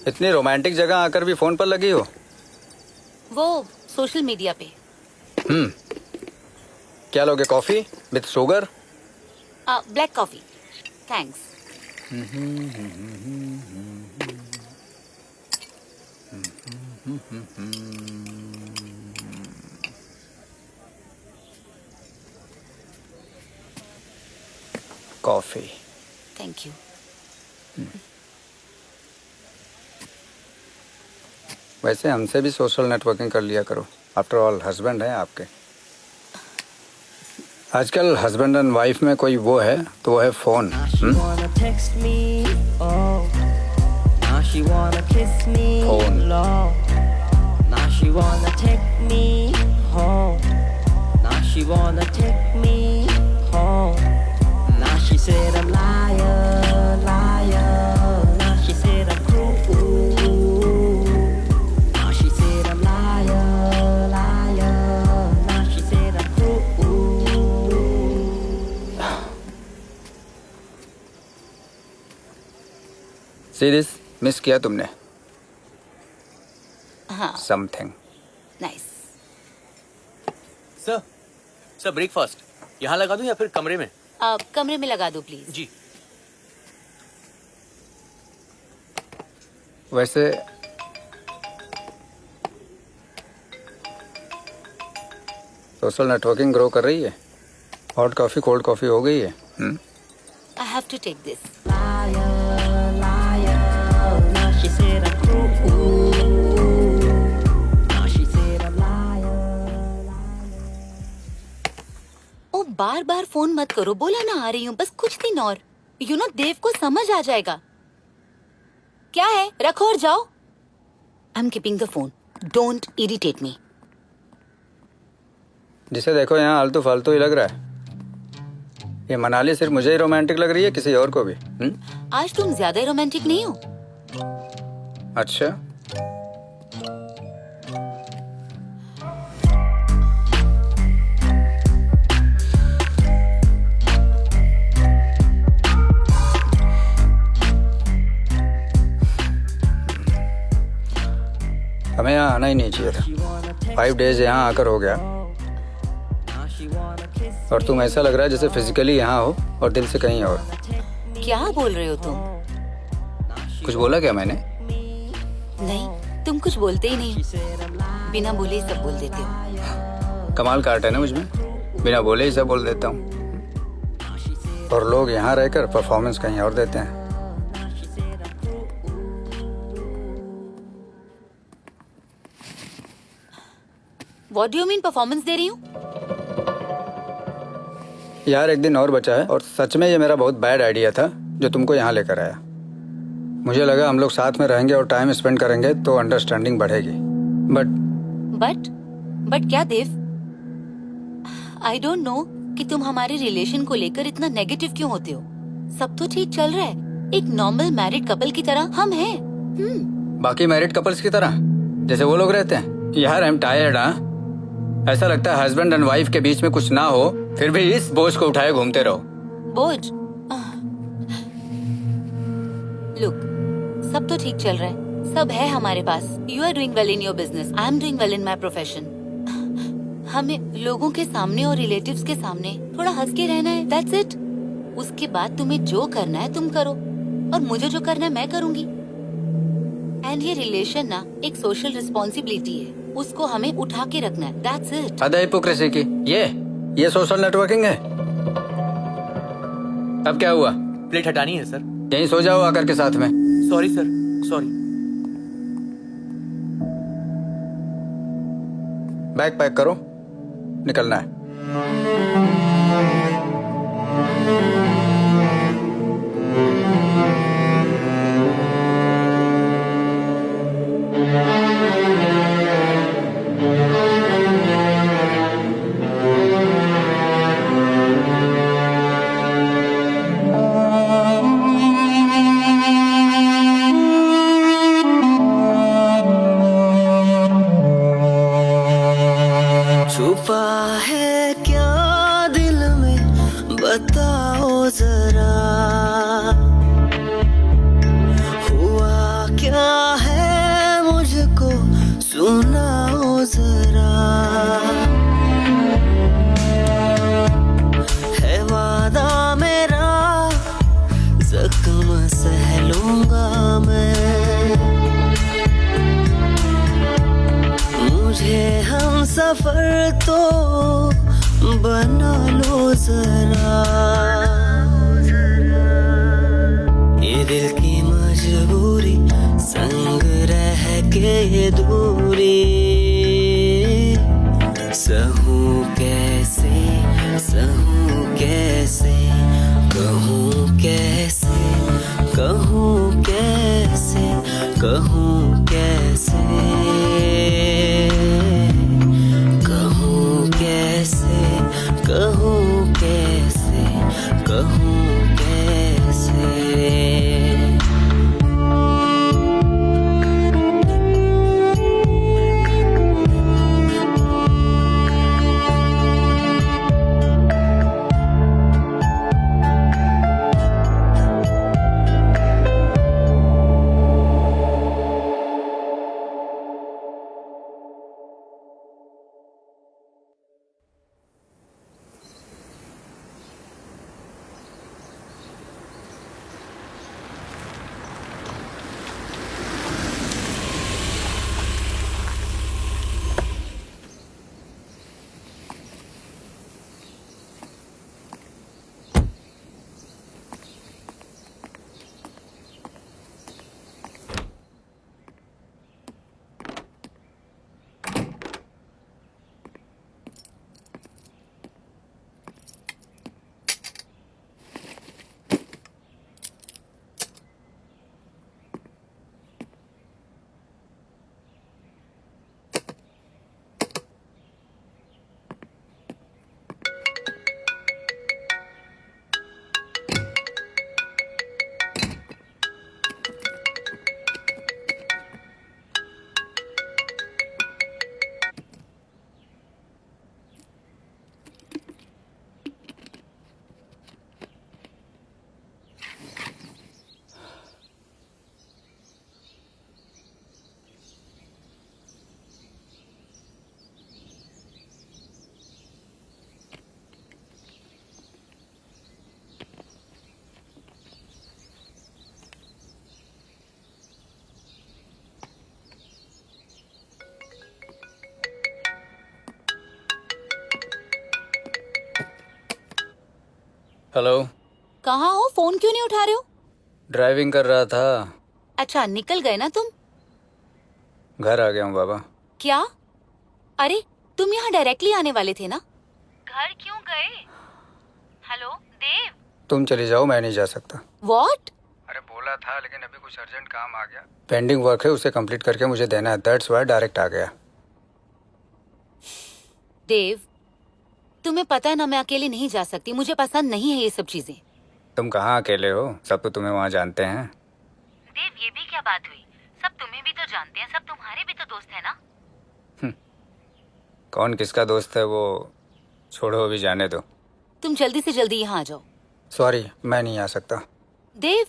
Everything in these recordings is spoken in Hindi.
इतनी रोमांटिक जगह आकर भी फोन पर लगी हो? वो सोशल मीडिया पे। क्या लोगे, coffee with sugar? Black coffee, thanks. Coffee. Thank you. वैसे हमसे भी सोशल नेटवर्किंग कर लिया करो, आफ्टर ऑल हस्बैंड हैं आपके। आजकल हस्बैंड एंड वाइफ में कोई वो है तो वो है phone. She said I'm liar, liar. Now she said I'm cruel. Now she said I'm liar, liar. Now she said I'm cruel. Serious miss किया तुमने? हाँ। Something nice. सर ब्रेकफास्ट यहाँ लगा दूं या फिर कमरे में? कमरे में लगा दो प्लीज। जी। वैसे सोशल नेटवर्किंग ग्रो कर रही है? हॉट कॉफी कोल्ड कॉफी हो गई है? I have to take this. Liar, liar. Now she said I'm cruel. Now she said I'm liar, liar. ओ बार बार फोन मत करो, बोला ना आ रही हूँ, बस कुछ दिन और। यू नो देव को समझ आ जाएगा। क्या है, रखो और जाओ। I am keeping the phone, don't irritate me. जिसे देखो यहाँ आलतू फालतू ही लग रहा है। ये मनाली सिर्फ मुझे ही रोमांटिक लग रही है, किसी और को भी? आज तुम ज्यादा ही रोमांटिक नहीं हो। अच्छा, हमें यहाँ आना ही नहीं चाहिए था। 5 डेज यहाँ आकर हो गया और तुम ऐसा लग रहा है जैसे फिजिकली यहाँ हो और दिल से कहीं और। क्या बोल रहे हो तुम? कुछ बोला क्या मैंने? नहीं, तुम कुछ बोलते ही नहीं हो। बिना बोले ही सब बोल देते हो। कमाल का आर्ट है ना मुझ में, बिना बोले ही सब बोल देता हूँ। और लोग यहाँ रहकर परफॉर्मेंस कहीं और देते हैं। What do you mean performance दे रही हूँ? यार एक दिन और बचा है और सच में ये मेरा बहुत बैड आइडिया था जो तुमको यहाँ लेकर आया। मुझे लगा हम लोग साथ में रहेंगे और टाइम स्पेंड करेंगे तो अंडरस्टैंडिंग बढ़ेगी। बट क्या देव? आई डोंट नो कि तुम हमारे रिलेशन को लेकर इतना नेगेटिव क्यों होते हो। सब तो ठीक चल रहा है, एक नॉर्मल मैरिड कपल की तरह हम हैं। बाकी मैरिड कपल्स की तरह जैसे वो लोग रहते हैं? यार आई एम टायर्ड। ऐसा लगता है हस्बैंड एंड वाइफ के बीच में कुछ ना हो फिर भी इस बोझ को उठाए घूमते रहो। बोझ? लुक, सब तो ठीक चल रहा है, सब है हमारे पास। You are doing well in your business, I am doing well in my profession. हमें लोगों के सामने और रिलेटिव्स के सामने थोड़ा हंस के रहना है, दैट्स इट। उसके बाद तुम्हें जो करना है तुम करो और मुझे जो करना है मैं करूंगी। एंड ये रिलेशन ना एक सोशल रिस्पॉन्सिबिलिटी है, उसको हमें उठा के रखना है, दैट्स इट। हद है हिपोक्रेसी की। ये सोशल नेटवर्किंग है? अब क्या हुआ? प्लेट हटानी है सर। यहीं सो जाओ आकर के साथ में। Sorry sir, sorry. Bag pack करो, निकलना है। छुपा है क्या दिल में बताओ सुनाओ जरा, है वादा मेरा जख्म सह लूंगा मैं, मुझे हम सफर तो बना लो जरा, ये दिल की मजबूरी संग रह के ये दूरी, सहूं कैसे कहूँ कैसे, कहूँ कैसे, कहूँ कैसे, कहूँ कैसे, कहूँ कैसे, कहूँ कैसे। हेलो। कहाँ हो? फोन क्यों नहीं उठा रहे हो? ड्राइविंग कर रहा था। अच्छा, निकल गए ना तुम? घर आ गया हूँ बाबा। क्या? अरे तुम यहाँ डायरेक्टली आने वाले थे ना? घर क्यों गए? हेलो देव। तुम चली जाओ, मैं नहीं जा सकता। व्हाट? अरे बोला था, लेकिन अभी कुछ अर्जेंट काम आ गया। पेंडिंग वर्क है, उसे कंप्लीट करके मुझे देना है। दैट्स व्हाई डायरेक्ट आ गया। देव, तुम्हें पता है ना मैं अकेले नहीं जा सकती। मुझे पसंद नहीं है ये सब चीजें। तुम कहाँ अकेले हो? सब तो तुम्हें वहाँ जानते हैं। देव, ये भी क्या बात हुई? सब तुम्हें भी तो जानते हैं, सब तुम्हारे भी तो दोस्त है ना। कौन किसका दोस्त है वो छोड़ो, अभी जाने दो। तुम जल्दी से जल्दी यहाँ आ जाओ। सॉरी, मैं नहीं आ सकता। Dev,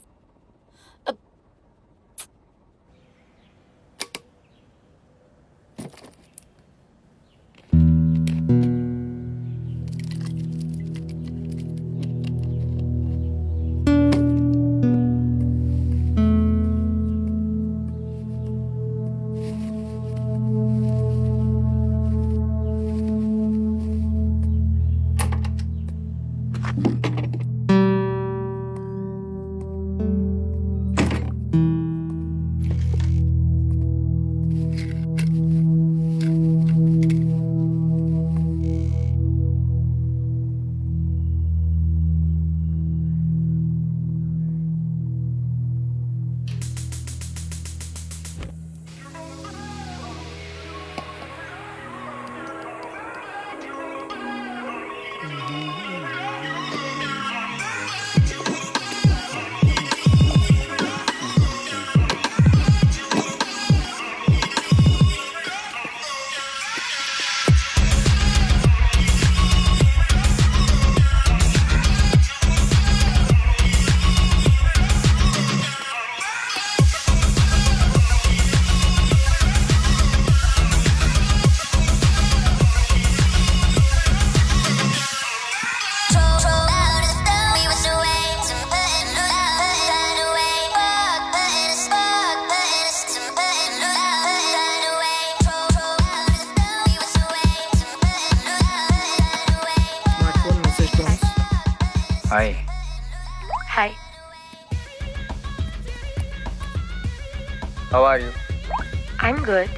hi hi, how are you? I am good.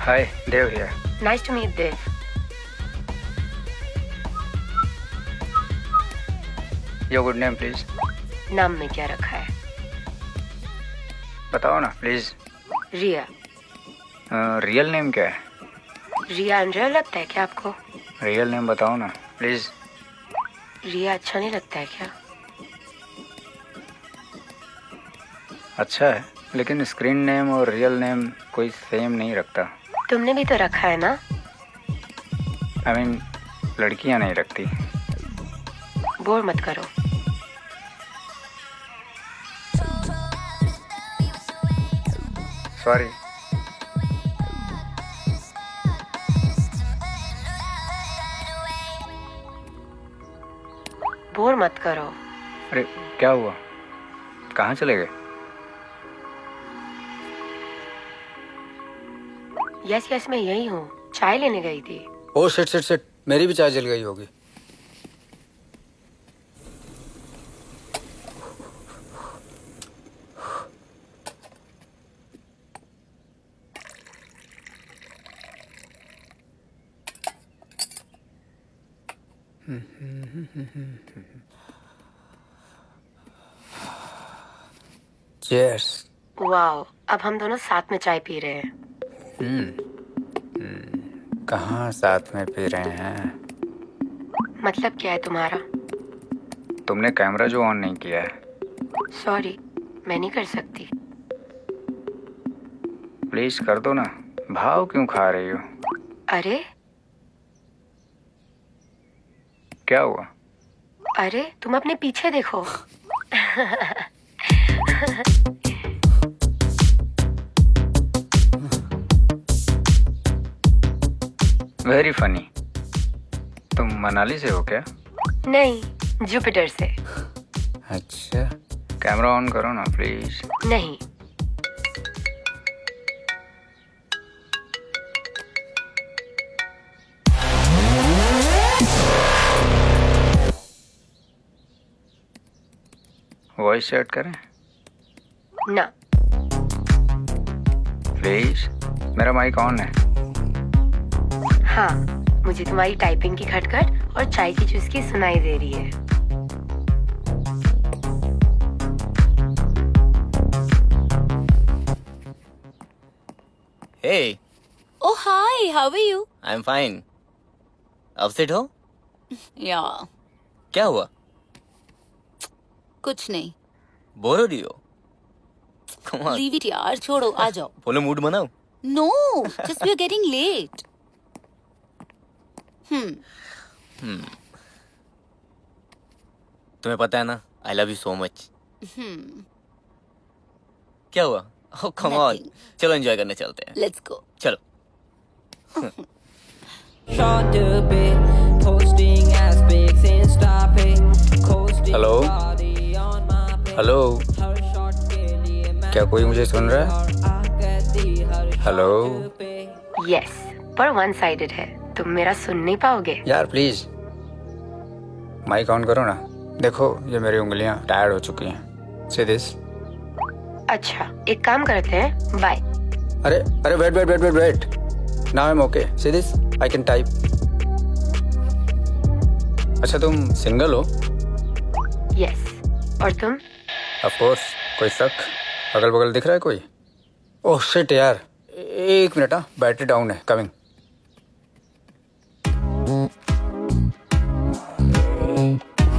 Hi, Dev here. Nice to meet Dev. Your good name please. नाम में क्या रखा है? बताओ ना प्लीज. रिया. रियल नेम क्या है? रिया अनरियल लगता है क्या आपको? रियल नेम बताओ ना प्लीज. रिया अच्छा नहीं लगता है क्या? अच्छा है, लेकिन स्क्रीन नेम और रियल नेम कोई सेम नहीं रखता. तुमने भी तो रखा है ना? आई मीन लड़कियां नहीं रखती. बोर मत करो. सॉरी. बोर मत करो. अरे क्या हुआ? कहाँ चले गए? यस यस, मैं यही हूँ. चाय लेने गई थी. ओ शिट शिट शिट, मेरी भी चाय जल गई होगी. चीयर्स. वाओ, अब हम दोनों साथ में चाय पी रहे हैं. कहाँ साथ में पी रहे हैं? मतलब क्या है तुम्हारा? तुमने कैमरा जो ऑन नहीं किया है. सॉरी, मैं नहीं कर सकती. प्लीज कर दो ना. भाव क्यों खा रही हो? अरे क्या हुआ? अरे, तुम अपने पीछे देखो. Very funny. तुम मनाली से हो क्या? नहीं, जुपिटर से. अच्छा, कैमरा ऑन करो ना प्लीज. नहीं. वॉइस सेट करें ना. प्लीज. मेरा माइक ऑन है. हाँ, मुझे तुम्हारी टाइपिंग की खटखट और चाय की चुस्की सुनाई दे रही है. Hey, Oh hi, how are you? I'm fine. Upset हो? Yeah, क्या हुआ? कुछ नहीं. बोर हो रही हो? Come on. Leave it यार, छोड़ो, आ जाओ. बोलो मूड बनाओ. No, just we're getting late. तुम्हें पता है ना, I love you so much. क्या हुआ? Oh come on. Nothing. चलो एंजॉय करने चलते हैं. Let's go. चलो. Short to bit, posting as pics Insta pic, coasting Hello? body on my pic. Hello, her shot के लिए मैं क्या कोई मुझे सुन रहा है? आगती हर हेलो shot पे. यस, पर वन साइडेड है. तुम मेरा सुन नहीं पाओगे. यार प्लीज. माइक ऑन करो ना. देखो ये मेरी उंगलियां टायर्ड हो चुकी हैं. See this. अच्छा, एक काम करते हैं. बाय. अरे अरे wait wait wait wait wait. Now I am okay. See this, I can type. अच्छा तुम सिंगल हो? यस. और तुम? Of course. कोई शक? अगल बगल दिख रहा है कोई? ओह शिट यार, एक मिनट. हाँ, बैटरी डाउन है. कमिंग.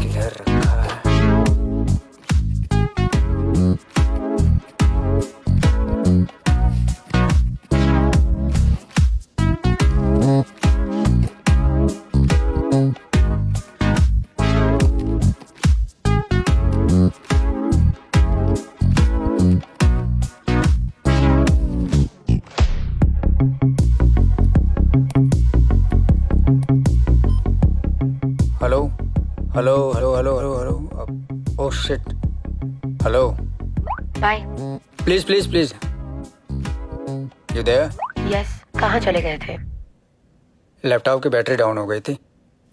किधर रखा है? Hello hello hello hello hello hello. Oh shit. Hello. Bye. Please please please. You there? Yes. कहाँ चले गए थे? लैपटॉप की बैटरी डाउन हो गई थी.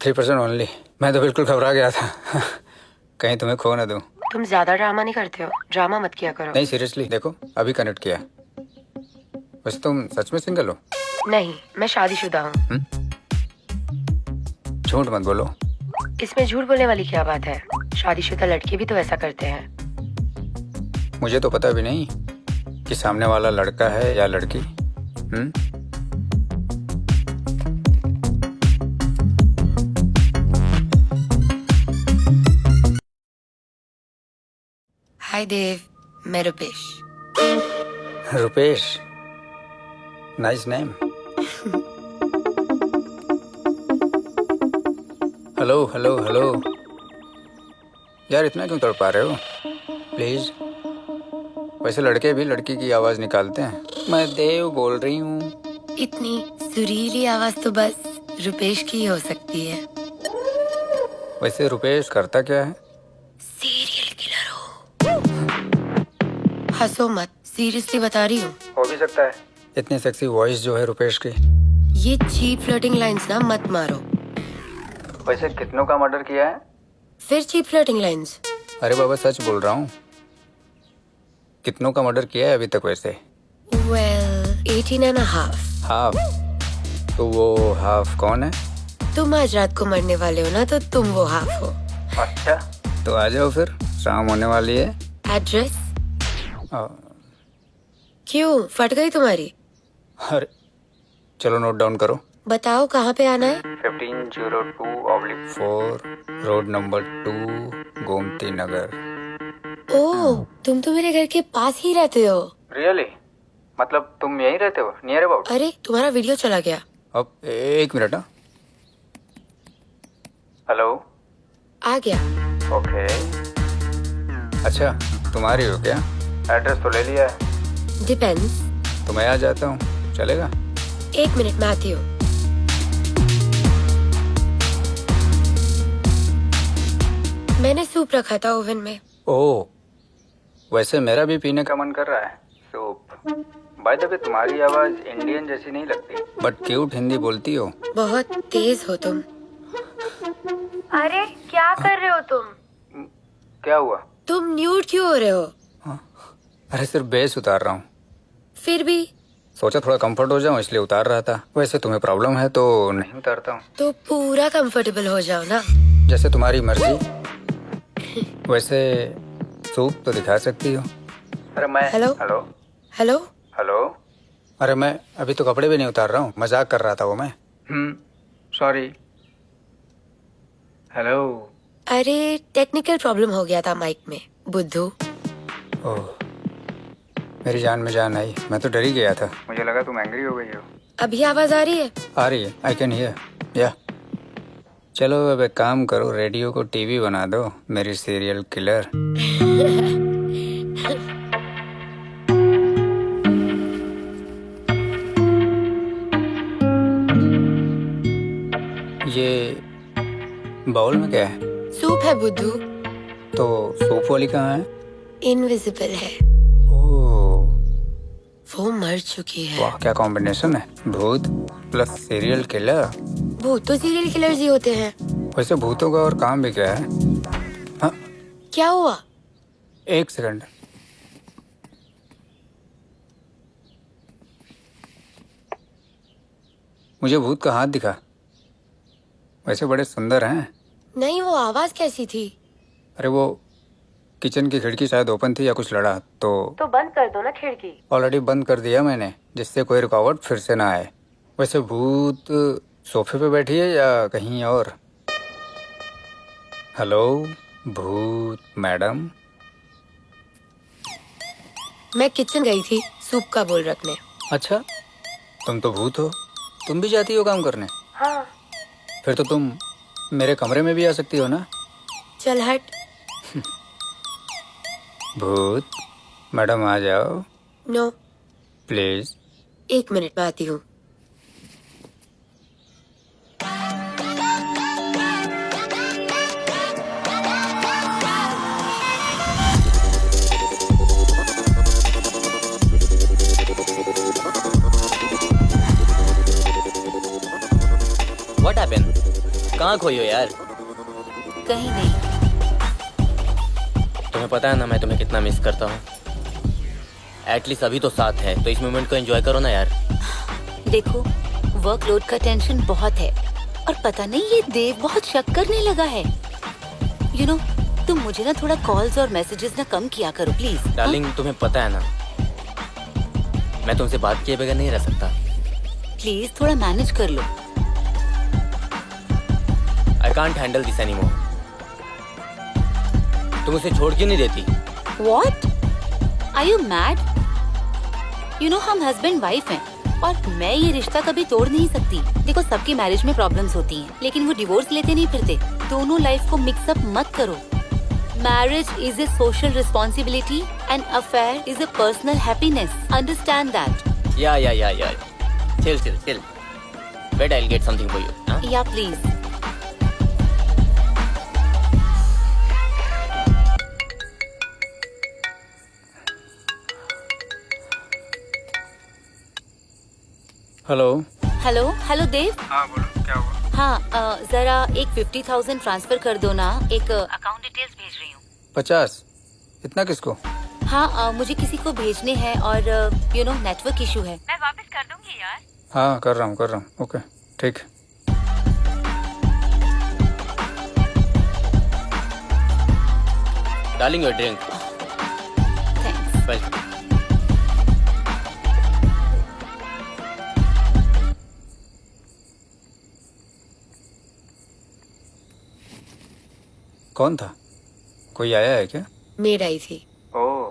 3% ओनली। मैं तो बिल्कुल घबरा गया था कहीं तुम्हें खो ना दूं। तुम ज्यादा ड्रामा नहीं करते हो, ड्रामा मत किया करो। नहीं सीरियसली, देखो अभी कनेक्ट किया। वैसे तुम सच में सिंगल हो? नहीं, मैं शादीशुदा हूँ। झूठ मत बोलो। इसमें झूठ बोलने वाली क्या बात है? शादीशुदा लड़के भी तो ऐसा करते हैं। मुझे तो पता भी नहीं कि सामने वाला लड़का है या लड़की। हाय देव, मैं Rupesh. Rupesh, nice name. Hello hello hello. यार इतना क्यों तड़पा रहे हो? प्लीज। वैसे लड़के भी लड़की की आवाज निकालते हैं। मैं देव बोल रही हूँ। इतनी सुरीली आवाज तो बस रुपेश की ही हो सकती है। वैसे रुपेश करता क्या है? सीरियल किलर हो। हंसो मत, सीरियसली बता रही हूँ। हो भी सकता है। इतनी सेक्सी वॉइस जो है रुपेश की। ये चीप फ्लर्टिंग लाइंस ना मत मारो। वैसे कितनों का मर्डर किया है? फिर चीप फ्लर्टिंग लाइंस? अरे बाबा सच बोल रहा हूँ। कितनों का मर्डर किया है अभी तक वैसे? वेल 18.5। हाफ? तो वो हाफ कौन है? तुम आज रात को मरने वाले हो ना, तो तुम वो हाफ हो। अच्छा तो आ जाओ फिर, शाम होने वाली है। एड्रेस? आ, क्यों, फट गई तुम्हारी? अरे चलो नोट डाउन करो। बताओ कहाँ पे आना है? 1502/4 रोड नंबर 2 गोमती नगर। ओह, तुम तो मेरे घर के पास ही रहते हो। रियली? मतलब तुम यहीं रहते हो, नियर अबाउट? अरे तुम्हारा वीडियो चला गया। अब एक मिनट। हेलो। आ गया। ओके। अच्छा तुम्हारी हो क्या? एड्रेस तो ले लिया है। डिपेंड्स। तो मैं आ जाता हूँ, चलेगा? 1 मिनट में आती हूँ। मैंने सूप रखा था ओवन में। ओह, वैसे मेरा भी पीने का मन कर रहा है सूप। बाय द वे तुम्हारी आवाज इंडियन जैसी नहीं लगती, बट क्यूट हिंदी बोलती हो। बहुत तेज हो तुम। अरे क्या कर रहे हो तुम? क्या हुआ? तुम न्यूड क्यों हो रहे हो? अरे सिर्फ बेस उतार रहा हूँ। फिर भी सोचा थोड़ा कंफर्ट हो जाऊं इसलिए उतार रहा था। वैसे तुम्हें प्रॉब्लम है तो नहीं उतारता हूँ। तो पूरा कंफर्टेबल हो जाओ ना। जैसे तुम्हारी मर्जी। वैसे सूप तो दिखा सकती हो। अरे मैं हेलो? Hello hello? हेलो। अरे मैं अभी तो कपड़े भी नहीं उतार रहा हूँ, मजाक कर रहा था वो मैं। सॉरी। हेलो। अरे टेक्निकल प्रॉब्लम हो गया था माइक में, बुद्धू। ओह, मेरी जान में जान आई। मैं तो डर ही गया था, मुझे लगा तुम एंग्री हो गई हो। अभी आवाज आ रही है? आ रही है, आई कैन हियर। या चलो अब एक काम करो, रेडियो को टीवी बना दो, मेरी सीरियल किलर। ये बाउल में क्या है? सूप है बुद्धू। तो सूप वाली कहाँ है? इनविजिबल है, ओह वो मर चुकी है। वाह, क्या कॉम्बिनेशन है, भूत प्लस सीरियल किलर। भूत तो सीरियल किलर्स ही होते हैं। वैसे भूतों का और काम भी क्या है? हाँ क्या हुआ? एक सेकंड। मुझे भूत का हाथ दिखा। वैसे बड़े सुंदर हैं। नहीं, वो आवाज कैसी थी? अरे वो किचन की खिड़की शायद ओपन थी या कुछ लड़ा तो बंद कर दो ना खिड़की। ऑलरेडी बंद कर दिया मैंने, जिससे कोई रुकावट फिर से ना आए। वैसे भूत सोफे पे बैठी है या कहीं और? हेलो भूत मैडम। मैं किचन गई थी सूप का बोल रखने। अच्छा तुम तो भूत हो, तुम भी जाती हो काम करने? हाँ। फिर तो तुम मेरे कमरे में भी आ सकती हो ना? चल हट। भूत मैडम आ जाओ नो। प्लीज। 1 मिनट में आती हूँ। What happened? कहाँ खोई हो यार? कहीं नहीं। तुम्हें पता है ना मैं तुम्हें कितना मिस करता हूँ। एटलीस्ट अभी तो साथ है, तो इस मोमेंट को एंजॉय करो ना यार। देखो, वर्कलोड का टेंशन बहुत है और पता नहीं ये देव बहुत शक करने लगा है। यू नो, तुम मुझे ना थोड़ा कॉल्स और मैसेजेस ना कम किया करो प्लीज। डार्लिंग तुम्हें पता है ना मैं तुमसे बात किए बगैर नहीं रह सकता। प्लीज थोड़ा मैनेज कर लो। I can't handle this anymore. तुम उसे छोड़ क्यों नहीं देती? What? Are you mad? You know हम हस्बैंड वाइफ हैं और मैं ये रिश्ता कभी तोड़ नहीं सकती। देखो, सबकी मैरिज में प्रॉब्लम्स होती हैं, लेकिन वो डिवोर्स लेते नहीं फिरते। दोनों लाइफ को मिक्स अप मत करो। Marriage is a social responsibility and affair is a personal happiness. Understand that? या chill. Wait, I'll get something for you. Huh? या प्लीज। हेलो देव। हाँ बोलो, क्या हुआ? हाँ, जरा एक 50,000 ट्रांसफर कर दो ना। एक अकाउंट डिटेल्स भेज रही हूँ। 50? इतना किसको? हाँ, मुझे किसी को भेजने हैं और यू नो नेटवर्क इशू है। मैं वापस कर दूंगी यार। हाँ कर रहा हूँ। ओके ठीक। Darling, your drink. Thanks. Welcome. कौन था? कोई आया है क्या? मेड आई थी। ओह,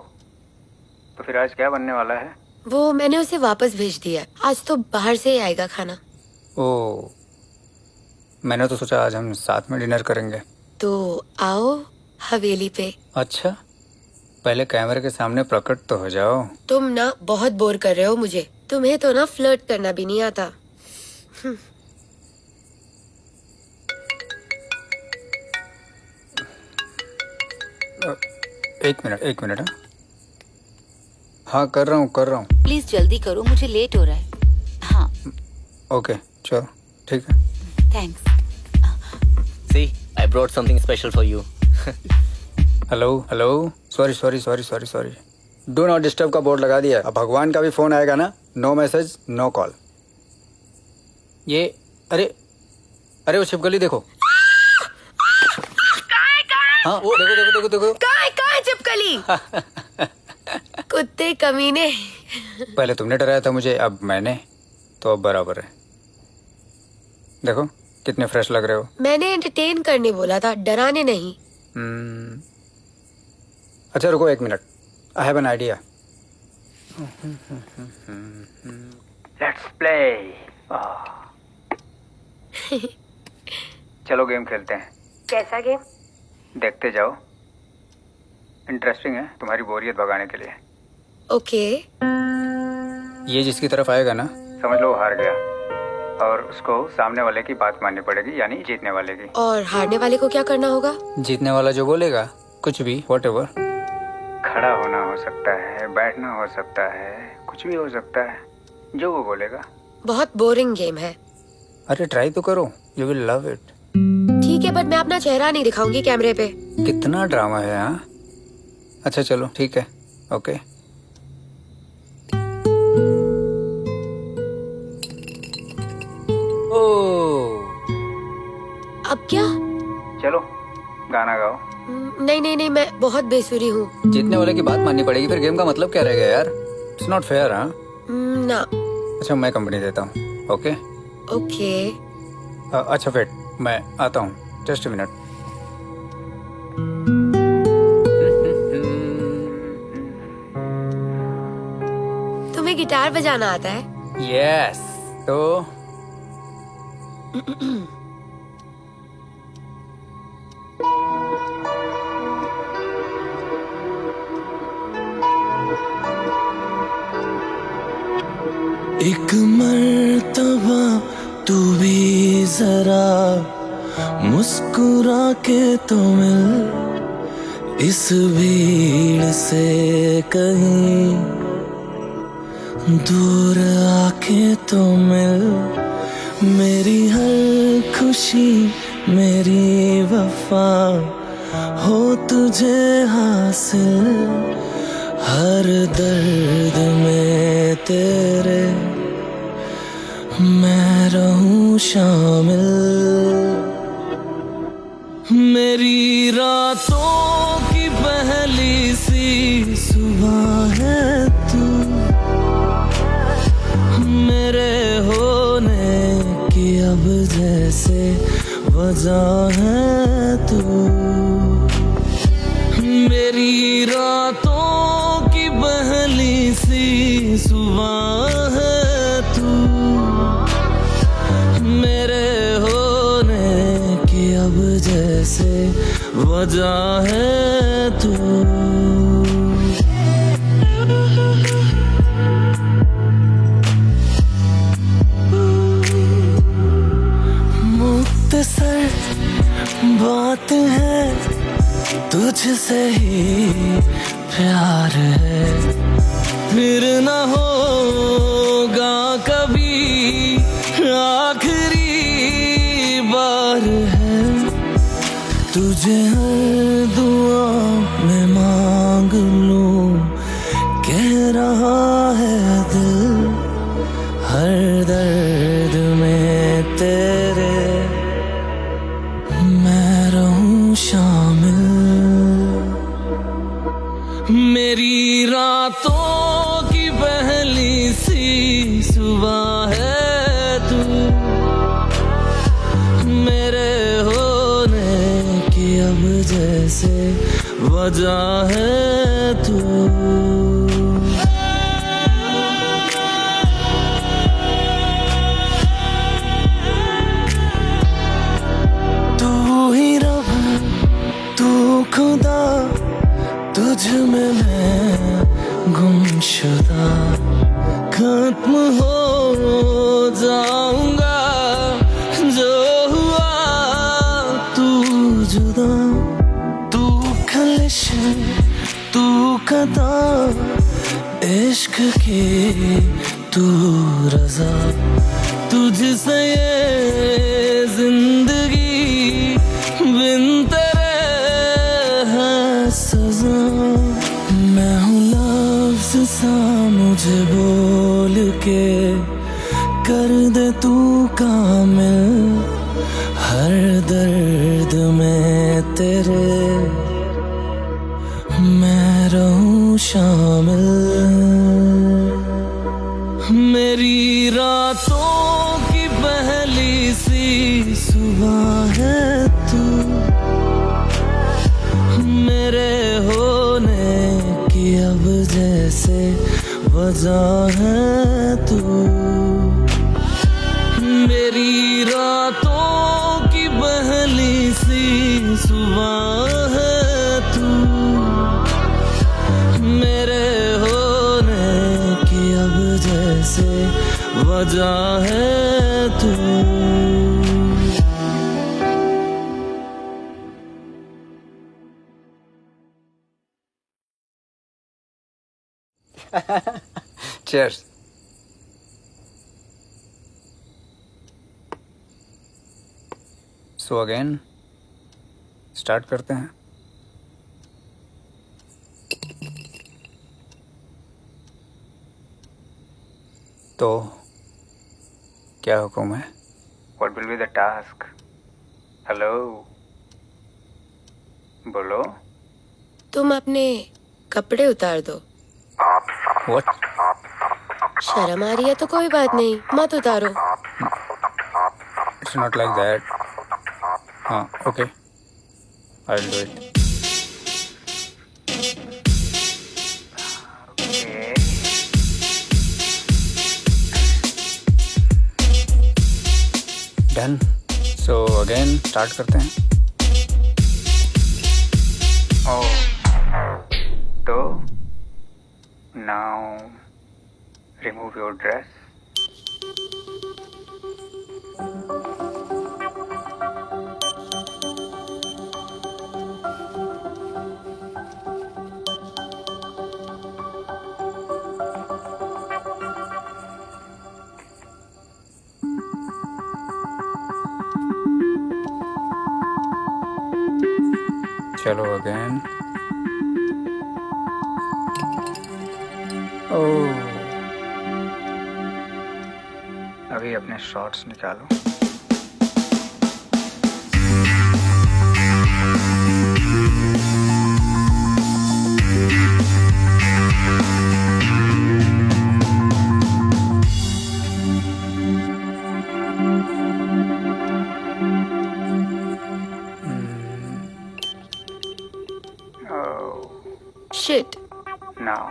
तो फिर आज क्या बनने वाला है? वो मैंने उसे वापस भेज दिया। आज तो बाहर से ही आएगा खाना। ओह, मैंने तो सोचा आज हम साथ में डिनर करेंगे। तो आओ हवेली पे। अच्छा, पहले कैमरे के सामने प्रकट तो हो जाओ। तुम ना बहुत बोर कर रहे हो मुझे। तुम्हें तो ना फ्लर्ट करना भी नहीं आता। एक मिनट। हाँ कर रहा हूँ। प्लीज जल्दी करो, मुझे लेट हो रहा है। हाँ। ओके चलो ठीक है। Thanks. See, I brought something special for you. Hello. Sorry. Do not disturb का बोर्ड लगा दिया। अब भगवान का भी फोन आएगा ना, नो मैसेज नो कॉल। ये अरे वो छिपकली देखो। हाँ वो देखो। कहाँ है चिपकली? कुत्ते कमीने। पहले तुमने डराया था मुझे, अब मैंने, तो अब बराबर है। देखो कितने फ्रेश लग रहे हो। मैंने एंटरटेन करने बोला था, डराने नहीं। अच्छा रुको 1 minute, I have an idea. Let's play. चलो गेम खेलते हैं। कैसा गेम? देखते जाओ, इंटरेस्टिंग है, तुम्हारी बोरियत भगाने के लिए। ओके। ये जिसकी तरफ आएगा ना, समझ लो वो हार गया, और उसको सामने वाले की बात माननी पड़ेगी, यानी जीतने वाले की। और हारने वाले को क्या करना होगा? जीतने वाला जो बोलेगा, कुछ भी, व्हाटएवर। खड़ा होना हो सकता है, बैठना हो सकता है, कुछ भी हो सकता है, जो वो बोलेगा। बहुत बोरिंग गेम है। अरे ट्राई तो करो, यू विल लव इट। ठीक है, बट मैं अपना चेहरा नहीं दिखाऊंगी कैमरे पे। कितना ड्रामा है। हाँ अच्छा चलो ठीक है, ओके। अब क्या? चलो गाना गाओ। नहीं, मैं बहुत बेसुरी हूँ। जीतने वाले की बात माननी पड़ेगी, फिर गेम का मतलब क्या रहेगा यार? It's not fair. हाँ ना। अच्छा मैं कंपनी देता हूँ, ओके। अच्छा वेट, मैं आता हूँ, जस्ट अ मिनट। तुम्हें गिटार बजाना आता है? यस, तो एक मर्तबा तू भी जरा मुस्कुरा के तो मिल, इस भीड़ से कहीं दूर आके तो मिल। मेरी हर खुशी मेरी वफा हो तुझे हासिल, हर दर्द में तेरे मैं रहूं शामिल। मेरी रातों की पहली सी सुबह है तू, मेरे होने की अब जैसे वजह है तू। मेरी रातों की पहली सी सुबह है तू, मेरे होने की अब जैसे वजह है तू। मुख्तसर बात है तुझसे ही प्यार है, फिर न होगा कभी आखिरी बार है। तुझे हर दुआ में मांग लूं, कह रहा है दिल, हर दर्द में तेरे मैं रहूं शामिल। मेरी रातों की पहली सी सुबह है तू, मेरे होने की अब जैसे वजह है तू। तू ही रब, तू खुदा, तुझ में मैं गुमशुदा, खत्म हो जाऊंगा जो हुआ तू जुदा। तू खलिश, तू कदा, इश्क की तू रजा, तुझसे ये जिंदगी बिन तेरे है सजा। मैं हूँ लफ्ज़ सा मुझे बोल के कर दे तू कामिल, हर दर्द में तेरे मैं रहूं शामिल। मेरी रातों की पहली सी सुबह है तू, मेरे होने की अब जैसे वजह है तू। मेरी रातों की पहली सी सुबह है तू, मेरे होने की अब जैसे वजह है तू। चीयर्स। सो अगेन स्टार्ट करते हैं। तो क्या हुक्म है? What will be the task? Hello, बोलो। तुम अपने कपड़े उतार दो। व्हाट? शर्म आ रही है तो कोई बात नहीं, मत उतारो। It's not like that. हाँ, okay, I will do it. Done. So again start करते हैं। तो नाउ रिमूव योर ड्रेस। चलो अगेन। ओह, अभी अपने शॉट्स निकालो। Shit. Now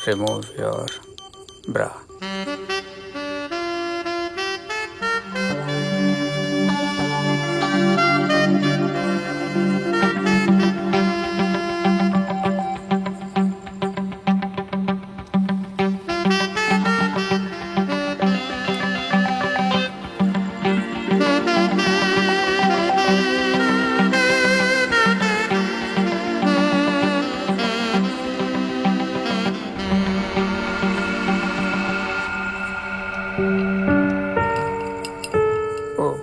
remove your bra. Oh.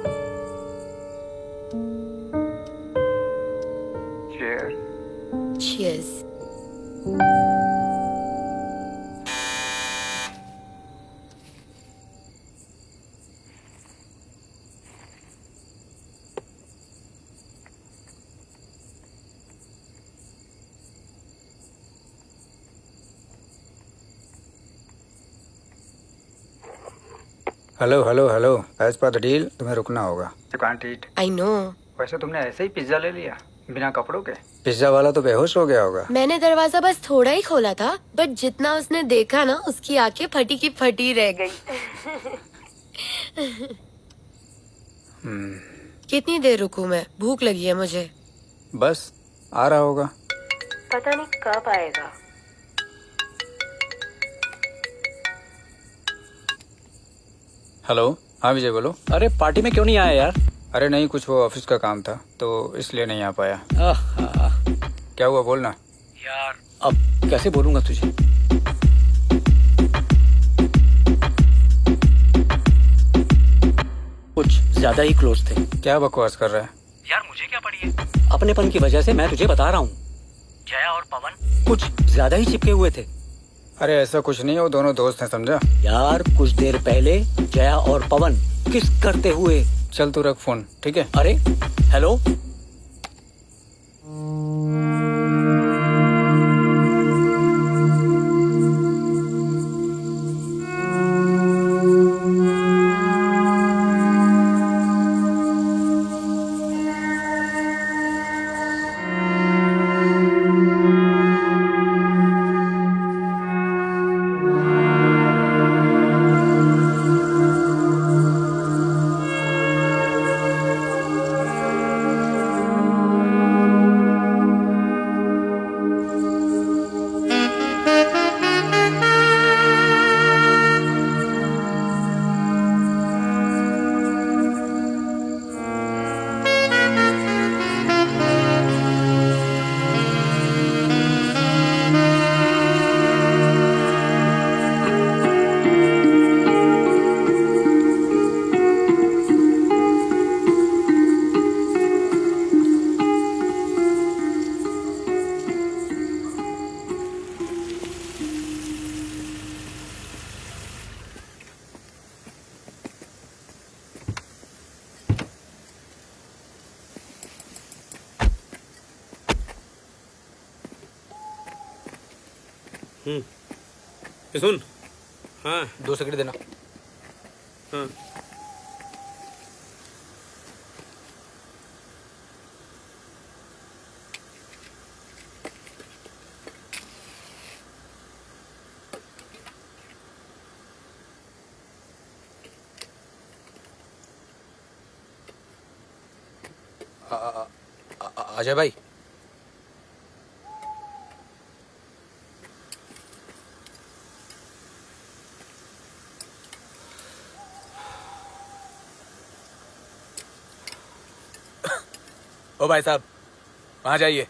Cheers. Cheers. Hello hello hello, as per the deal तुम्हें रुकना होगा। You can't eat. I know. वैसे तुमने ऐसे ही पिज्जा ले लिया बिना कपड़ों के? पिज्जा वाला तो बेहोश हो गया होगा। मैंने दरवाजा बस थोड़ा ही खोला था, बट जितना उसने देखा ना, उसकी आंखें फटी की फटी रह गई। कितनी देर रुकूं मैं? भूख लगी है मुझे। बस आ रहा होगा। पता नहीं कब आएगा। हेलो, हाँ विजय बोलो। अरे पार्टी में क्यों नहीं आया यार? अरे नहीं, कुछ वो ऑफिस का काम था तो इसलिए नहीं आ पाया। आहा, क्या हुआ बोलना। यार अब कैसे बोलूंगा तुझे? कुछ ज्यादा ही क्लोज थे। क्या बकवास कर रहा है? यार मुझे क्या पड़ी है? अपनेपन की वजह से मैं तुझे बता रहा हूँ। जया और पवन कुछ ज्यादा ही चिपके हुए थे। अरे ऐसा कुछ नहीं है, वो दोनों दोस्त हैं, समझा। यार कुछ देर पहले जया और पवन किस करते हुए। चल तू रख फोन, ठीक है। अरे हेलो, सुन। हाँ 2 सिगरेट देना। हाँ अजय भाई, ओ भाई साहब वहाँ जाइए।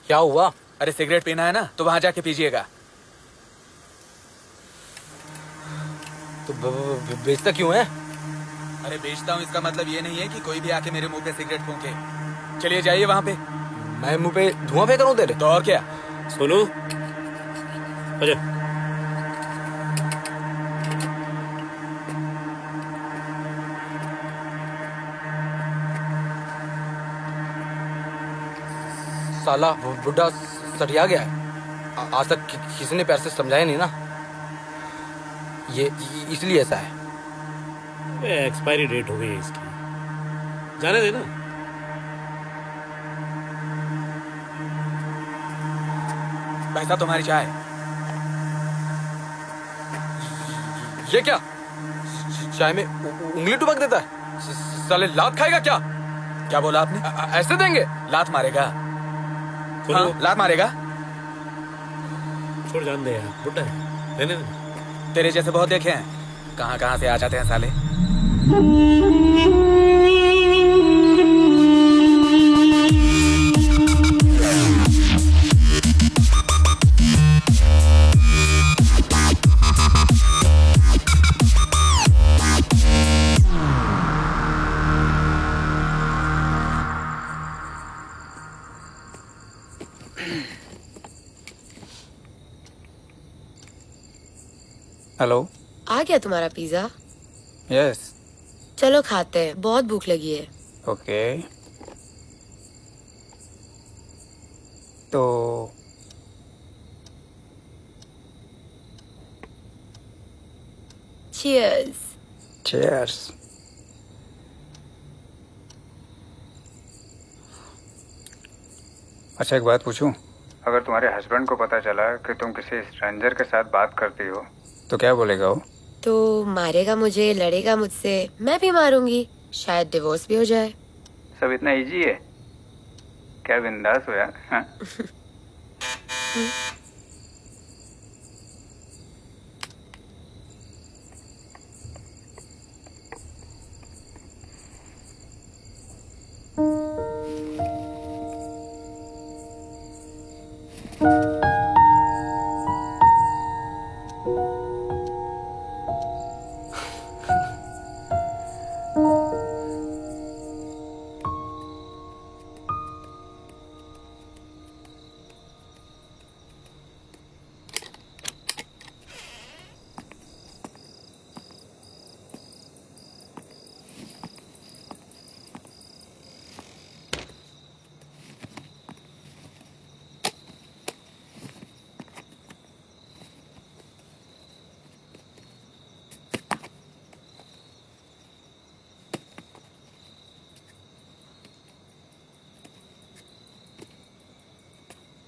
क्या हुआ? अरे सिगरेट पीना है ना तो वहाँ जाके पीजिएगा। तो बेचता क्यों है? अरे बेचता हूँ इसका मतलब ये नहीं है कि कोई भी आके मेरे मुंह पे सिगरेट फूंके। चलिए जाइए वहाँ पे। मैं मुंह पे धुआं फेंक रहा हूँ तेरे? तो और क्या। सोनू अच्छा साला वो बुढ़ा सटिया गया है। आज तक किसी ने प्यार से समझाया नहीं ना, ये इसलिए ऐसा है। एक्सपायरी डेट हो गई है इसकी, जाने देना। पैसा तुम्हारी चाय। ये क्या, चाय में उंगली टुबक देता है? साले लात खाएगा क्या? क्या बोला आपने? ऐसे देंगे? लात मारेगा? सुनो हाँ, लात मारेगा? छोड़, जान दे यार, बुड्ढा है, रहने दे। तेरे जैसे बहुत देखे हैं, कहाँ कहाँ से आ जाते हैं साले। हेलो। आ गया तुम्हारा पिज्जा? यस। चलो खाते हैं, बहुत भूख लगी है। ओके। तो Cheers. चीयर्स। अच्छा एक बात पूछूं? अगर तुम्हारे हस्बैंड को पता चला कि तुम किसी स्ट्रेंजर के साथ बात करती हो तो क्या बोलेगा वो? तो मारेगा मुझे, लड़ेगा मुझसे, मैं भी मारूंगी, शायद डिवोर्स भी हो जाए। सब इतना इजी है क्या? बिंदास हो यार। हाँ?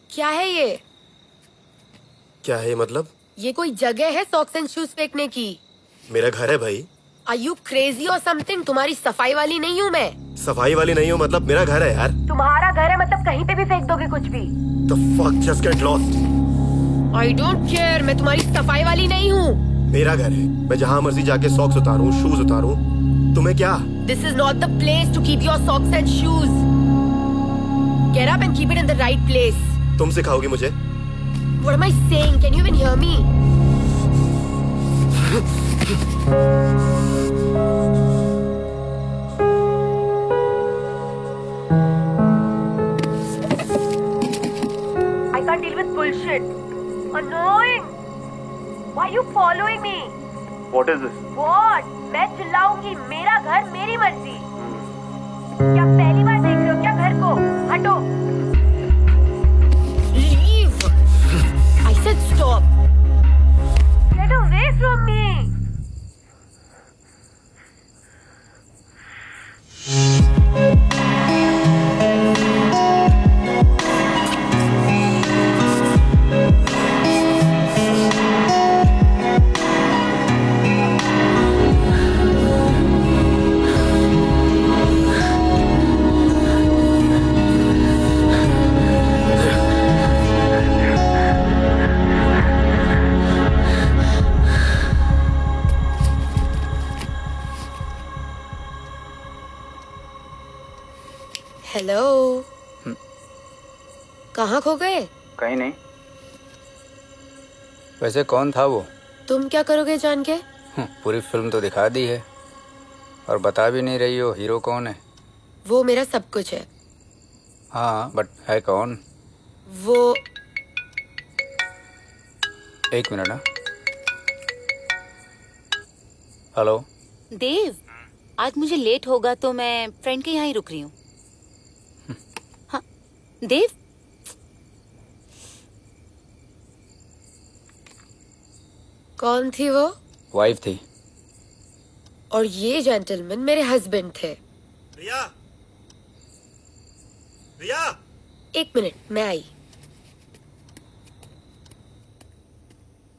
क्या है ये? क्या है मतलब? ये कोई जगह है सॉक्स एंड शूज फेंकने की? मेरा घर है भाई। Are you crazy or something? तुम्हारी सफाई वाली नहीं हूँ मैं। सफाई वाली नहीं हूँ मतलब? मेरा घर है यार। तुम्हारा घर है मतलब कहीं पे भी फेंक दोगे कुछ भी? The fuck, just get lost। I don't care, मैं तुम्हारी सफाई वाली नहीं हूँ। मेरा घर है, मैं जहाँ मर्जी जाके सॉक्स उतारूँ, शूज उतारूँ, तुम्हें क्या? This is not the place to keep your socks and shoes. Get up and keep it in the right place. तुम सिखाओगी मुझे? What am I saying? Can you even hear me? I can't deal with bullshit. Annoying. Why are you following me? What is this? What? मैं चिल्लाऊंगी, मेरा घर मेरी मर्जी। क्या पहली बार देख रहे हो क्या घर को? हटो। Leave. I said stop. Get away from me. Hello. कहाँ खो गए? कहीं नहीं। वैसे कौन था वो? तुम क्या करोगे जान के? पूरी फिल्म तो दिखा दी है। और बता भी नहीं रही हो हीरो कौन है? वो मेरा सब कुछ है। हाँ बट है कौन? वो एक मिनट। हाँ हेलो देव, आज मुझे लेट होगा तो मैं फ्रेंड के यहाँ ही रुक रही हूँ। हाँ देव, कौन थी वो? वाइफ थी। और ये जेंटलमैन मेरे हस्बैंड थे। रिया, रिया, एक मिनट, मैं आई।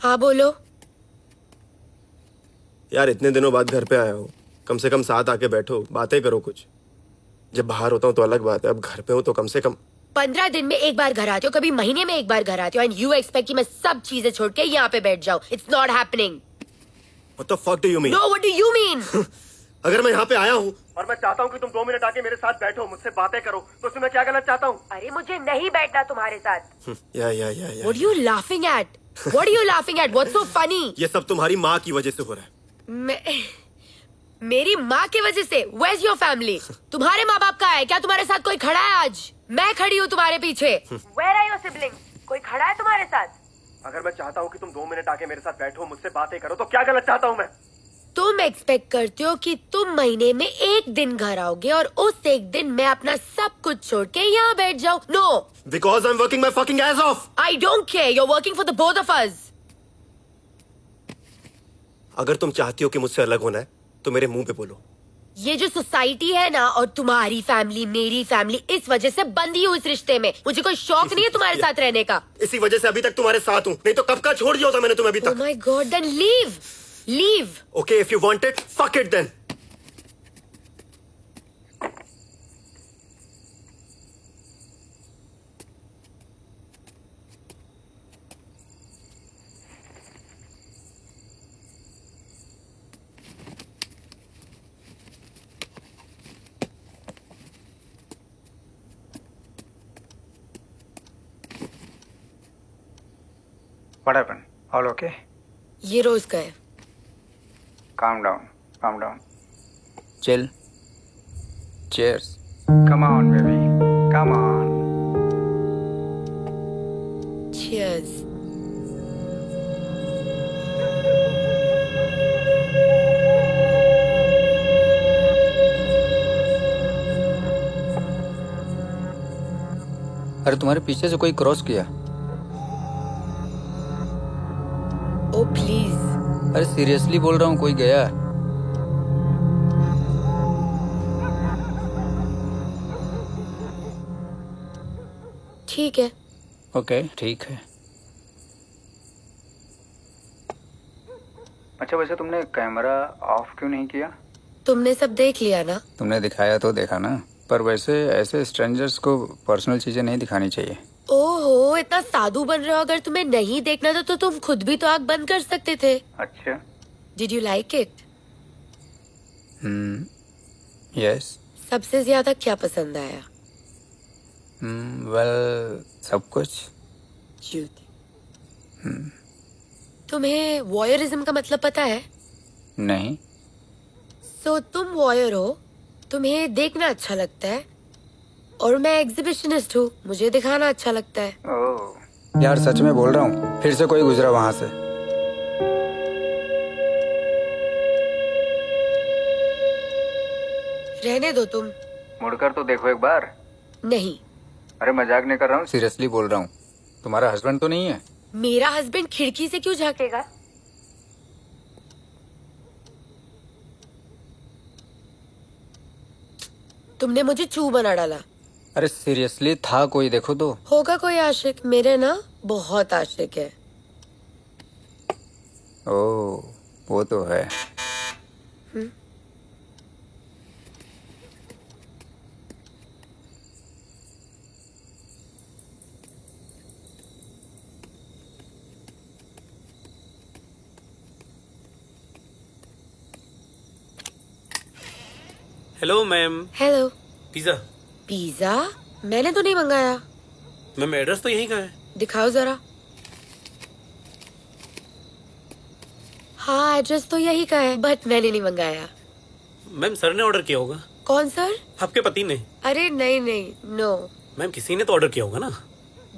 हाँ बोलो। यार इतने दिनों बाद घर पे आया हो, कम से कम साथ आके बैठो, बातें करो कुछ। जब बाहर होता हूँ तो अलग बात है, अब घर पे हो तो कम से कम। 15 दिन में एक बार घर आते हो, कभी महीने में एक बार घर आते हो, एंड यू एक्सपेक्ट कि मैं सब चीजें छोड़ के यहाँ पे बैठ जाऊँ। It's not happening. What the fuck do you mean? No, what do you mean? अगर मैं यहाँ पे आया हूँ और मैं चाहता हूँ कि तुम 2 मिनट आके मेरे साथ बैठो, मुझसे बातें करो, तो उसमें मैं क्या गलत चाहता हूँ? अरे मुझे नहीं बैठना तुम्हारे साथ। या What are you laughing at? What are you laughing at? What's so funny? ये सब तुम्हारी माँ की वजह से हो रहा है। मेरी माँ की वजह से? Where's your family? तुम्हारे माँ बाप का है क्या? तुम्हारे साथ कोई खड़ा है आज? मैं खड़ी हूँ तुम्हारे पीछे। Where are your siblings? कोई खड़ा है तुम्हारे साथ? अगर मैं चाहता हूँ कि तुम 2 मिनट आके मेरे साथ बैठो, मुझसे बातें करो, तो क्या गलत चाहता हूँ मैं? तुम एक्सपेक्ट करते हो कि तुम महीने में एक दिन घर आओगे और उस एक दिन मैं अपना सब कुछ छोड़ के यहाँ बैठ जाऊँ? No, Because I'm working my fucking ass off. I don't care. You're working for the both of us. अगर तुम चाहती हो कि मुझसे अलग होना है तो मेरे मुंह पे बोलो। ये जो सोसाइटी है ना, और तुम्हारी फैमिली मेरी फैमिली, इस वजह से बंधी हूँ इस रिश्ते में। मुझे कोई शौक नहीं है तुम्हारे साथ रहने का। इसी वजह से अभी तक तुम्हारे साथ हूँ, नहीं तो कब का छोड़ दिया होता मैंने तुम्हें अभी Oh तक। my God, then leave. Leave. Okay, if you want it, fuck it then. What happened? All okay? ये रोज का है। Calm down. Calm down. Chill. Cheers. Come on, baby. Come on. Cheers. अरे तुम्हारे पीछे से कोई क्रॉस किया। Oh please. अरे सीरियसली बोल रहा हूँ, कोई गया। ठीक है। ओके ठीक है। अच्छा वैसे तुमने कैमरा ऑफ क्यों नहीं किया? तुमने सब देख लिया ना? तुमने दिखाया तो देखा ना, पर वैसे ऐसे स्ट्रेंजर्स को पर्सनल चीजें नहीं दिखानी चाहिए। ओहो, इतना साधु बन रहे हो। अगर तुम्हें नहीं देखना था तो तुम खुद भी तो आंख बंद कर सकते थे। अच्छा। Did you like it? Yes. सबसे ज्यादा क्या पसंद आया? वेल सब कुछ। तुम्हें वॉयरिज्म का मतलब पता है? नहीं। सो तुम वॉयर हो, तुम्हें देखना अच्छा लगता है, और मैं एग्जिबिशनिस्ट हूँ, मुझे दिखाना अच्छा लगता है। ओह यार सच में बोल रहा हूँ, फिर से कोई गुजरा वहां से। रहने दो तुम। मुड़कर तो देखो एक बार। नहीं। अरे मजाक नहीं कर रहा हूँ, सीरियसली बोल रहा हूँ। तुम्हारा हस्बैंड तो नहीं है? मेरा हस्बैंड खिड़की से क्यों झांकेगा? तुमने मुझे चू बना डाला। अरे सीरियसली था कोई, देखो तो। होगा कोई आशिक, मेरे ना बहुत आशिक है। ओह वो तो है। Hello ma'am. Hello. Pizza. Pizza? मैंने तो नहीं मंगाया। मैम एड्रेस तो यहीं का है। दिखाओ जरा। हाँ एड्रेस तो यही का है, बट मैंने नहीं मंगाया। मैम सर ने ऑर्डर किया होगा। कौन सर? आपके पति ने। अरे नहीं नहीं, नो। मैम किसी ने तो ऑर्डर किया होगा ना।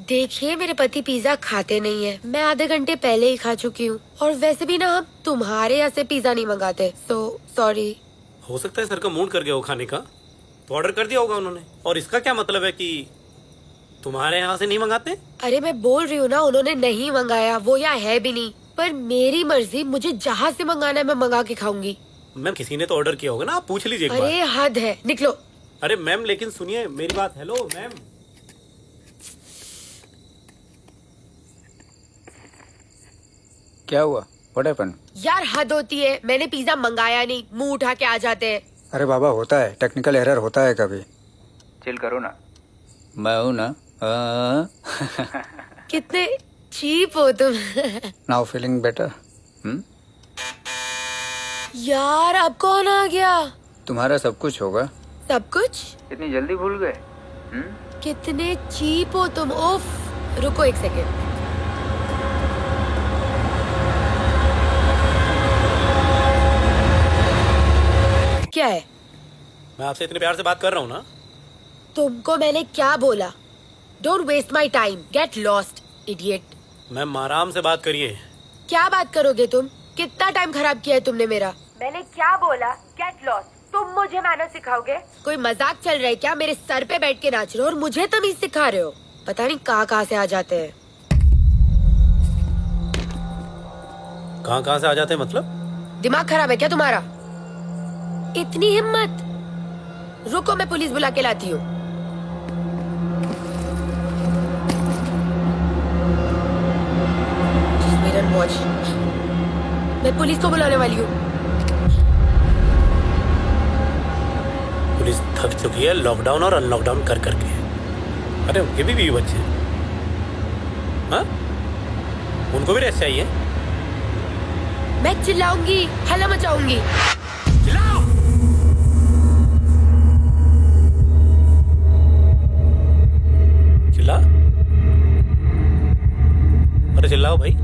देखिए मेरे पति पिज्जा खाते नहीं है, मैं आधे घंटे पहले ही खा चुकी हूँ। और वैसे भी ना हम तुम्हारे यहाँ से पिज्जा नहीं मंगाते, सो सॉरी। हो सकता है सर का मूड कर गया हो खाने का, तो ऑर्डर कर दिया होगा उन्होंने। और इसका क्या मतलब है कि तुम्हारे यहाँ से नहीं मंगाते? अरे मैं बोल रही हूँ ना, उन्होंने नहीं मंगाया, वो यहाँ है भी नहीं। पर मेरी मर्जी, मुझे जहाँ से मंगाना है मैं मंगा के खाऊंगी। मैम किसी ने तो ऑर्डर किया होगा ना, आप पूछ लीजिए एक अरे बार। हद है, निकलो। अरे मैम लेकिन सुनिए मेरी बात। Hello ma'am. क्या हुआ? What happened? यार हद होती है, मैंने पिज्जा मंगाया नहीं, मुंह उठा के आ जाते हैं। अरे बाबा, होता है, टेक्निकल एरर होता है कभी। चिल करो ना, मैं हूं ना। कितने चीप हो तुम। Now feeling better? यार अब कौन आ गया? तुम्हारा सब कुछ होगा। सब कुछ? इतनी जल्दी भूल गए? कितने चीप हो तुम। उफ, रुको एक सेकेंड। क्या है? मैं आपसे इतने प्यार से बात कर रहा हूँ ना। तुमको मैंने क्या बोला? Don't waste my time, get lost idiot. Ma'am आराम से बात करिए। क्या बात करोगे तुम? कितना टाइम खराब किया है तुमने मेरा। मैंने क्या बोला? Get lost. तुम मुझे मैनर सिखाओगे? कोई मजाक चल रहा है क्या? मेरे सर पे बैठ के नाच रहे हो और मुझे तमीज सिखा रहे हो। पता नहीं कहाँ से आ जाते हैं। कहाँ से आ जाते हैं मतलब? दिमाग खराब है क्या तुम्हारा? इतनी हिम्मत? रुको मैं पुलिस बुला के लाती हूँ। वॉच, मैं पुलिस को बुलाने वाली हूँ। पुलिस थक चुकी है लॉकडाउन और अनलॉकडाउन कर करके। अरे उनके भी बीवी बच्चे हैं, हाँ? उनको भी रेस्ट चाहिए। मैं चिल्लाऊंगी, हल्ला मचाऊंगी। चिल्लाओ! चिल्ला। अरे चिल्लाओ भाई।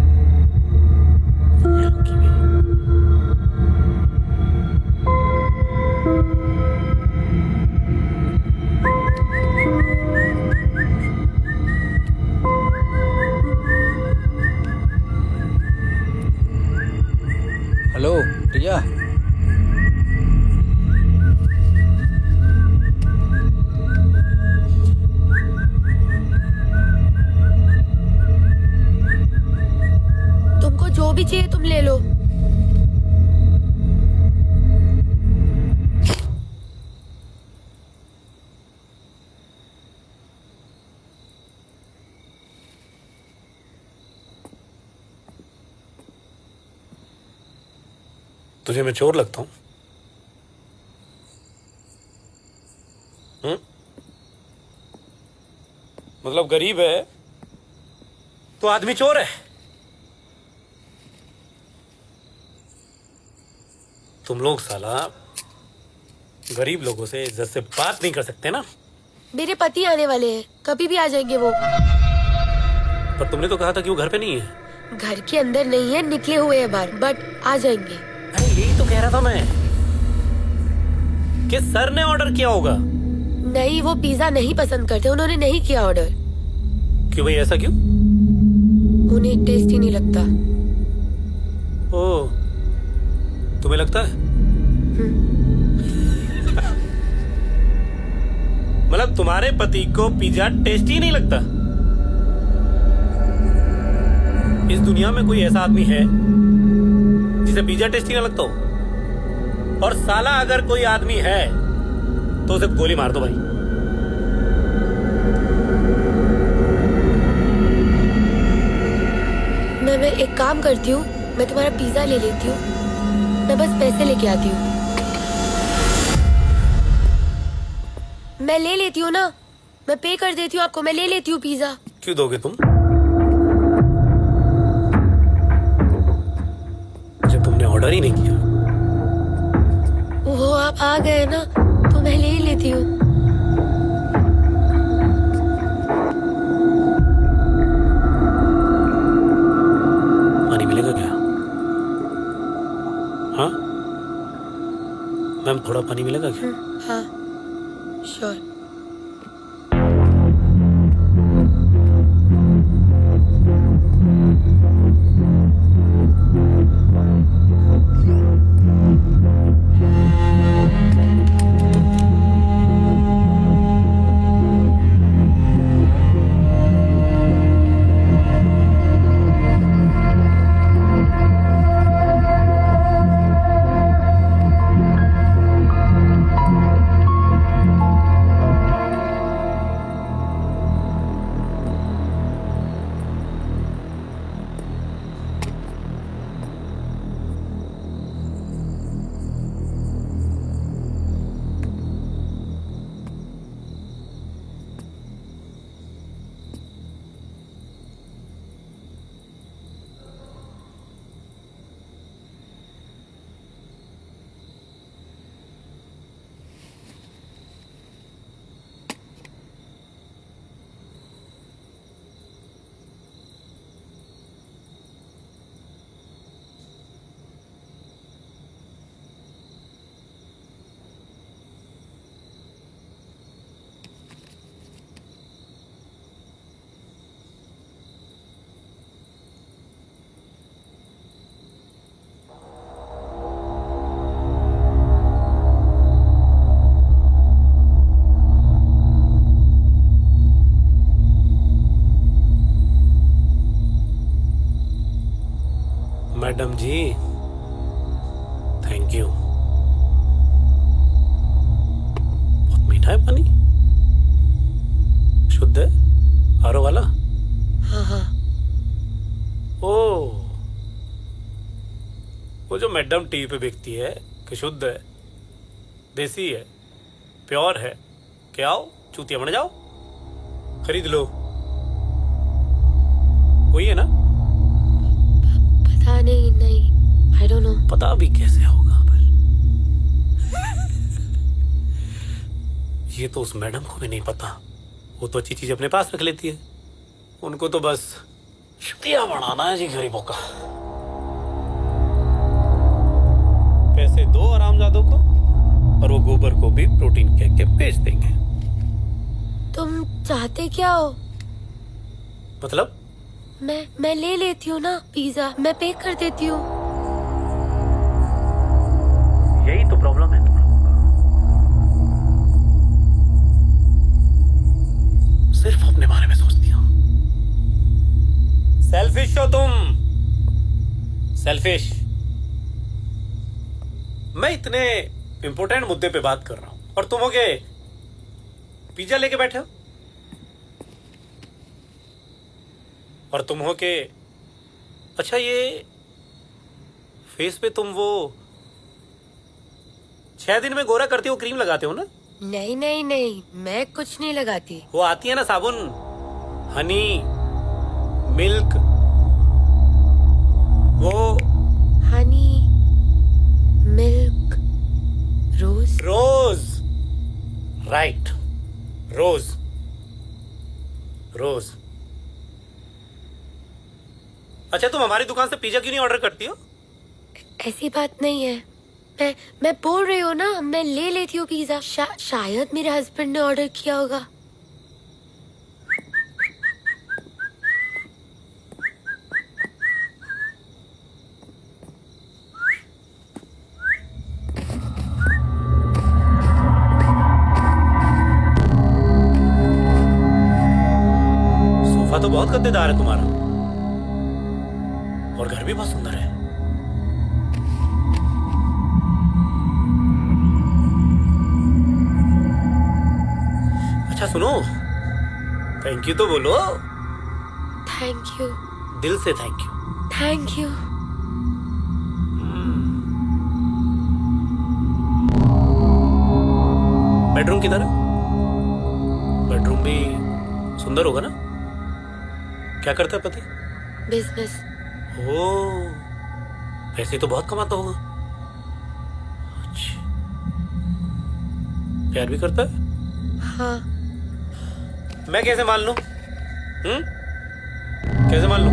हेलो प्रिया। तुमको जो भी चाहिए तुम ले लो। तुझे मैं चोर लगता हूँ? मतलब गरीब है तो आदमी चोर है? तुम लोग साला गरीब लोगों से इज्जत से बात नहीं कर सकते ना। मेरे पति आने वाले हैं, कभी भी आ जाएंगे वो। पर तुमने तो कहा था कि वो घर पे नहीं है। घर के अंदर नहीं है, निकले हुए हैं बाहर, बट आ जाएंगे। अरे यही तो कह रहा था मैं कि सर ने ऑर्डर किया होगा। नहीं, वो पिज्जा नहीं पसंद करते, उन्होंने नहीं किया ऑर्डर। क्यों भाई, ऐसा क्यों? उन्हें टेस्ट ही नहीं लगता। ओ, तुम्हें लगता है? मतलब तुम्हारे पति को पिज्जा टेस्टी नहीं लगता? इस दुनिया में कोई ऐसा आदमी है जिसे पिज्जा टेस्टी ना लगता हो? और साला अगर कोई आदमी है तो उसे गोली मार दो भाई। मैं एक काम करती हूँ, मैं तुम्हारा पिज्जा ले लेती हूँ, मैं बस पैसे लेके आती हूँ। मैं ले लेती हूँ ना, मैं पे कर देती हूँ आपको, मैं ले लेती हूँ पिज्जा। क्यों दोगे तुम जब तुमने ऑर्डर ही नहीं किया? वो आप आ गए ना तो मैं ले लेती हूँ। पानी मिलेगा क्या? हाँ, मैम थोड़ा पानी मिलेगा क्या? हाँ sure. Madam ji thank you. बहुत मीठा है पानी, शुद्ध है, आरओ वाला। हाँ हाँ। ओ वो जो मैडम टीवी पे बिकती है कि शुद्ध है, देसी है, प्योर है, क्या आओ चूतिया बन जाओ, खरीद लो, वही है ना? पता नहीं आई डोंट नो। पता भी कैसे होगा पर ये तो उस मैडम को भी नहीं पता। वो तो अच्छी चीज अपने पास रख लेती है, उनको तो बस शुक्रिया बढ़ाना है जी गरीबों का। पैसे दो आरामजादों को और वो गोबर को भी प्रोटीन कह के बेच देंगे। तुम चाहते क्या हो? मतलब मैं ले लेती हूँ ना पिज्जा, मैं पे कर देती हूँ। यही तो प्रॉब्लम है तुम लोगों का, सिर्फ अपने बारे में सोचती हो। सेल्फिश हो तुम, सेल्फिश। मैं इतने इंपॉर्टेंट मुद्दे पे बात कर रहा हूं और तुम हो गए पिज्जा लेके बैठे हो। और तुम हो के अच्छा ये फेस पे तुम वो 6 दिन में गोरा करते हो क्रीम लगाते हो ना? नहीं नहीं नहीं, मैं कुछ नहीं लगाती। वो आती है ना साबुन, हनी मिल्क, वो हनी मिल्क रोज। रोज, राइट, रोज रोज। अच्छा तुम हमारी दुकान से पिज्जा क्यों नहीं ऑर्डर करती हो? ऐसी बात नहीं है, मैं बोल रही हूँ ना, मैं ले लेती हूँ पिज्जा। शायद मेरे हस्बैंड ने ऑर्डर किया होगा। सोफा तो बहुत गद्देदार है तुम्हारा और घर भी बहुत सुंदर है। अच्छा सुनो, थैंक यू तो बोलो। थैंक यू, दिल से thank you. Thank you. Bedroom किधर है? बेडरूम भी सुंदर होगा ना? क्या करता है पति? बिजनेस। ओ पैसे तो बहुत कमाता होगा। अच्छा, प्यार भी करता है? हाँ। मैं कैसे मान लूं? कैसे मान लूं?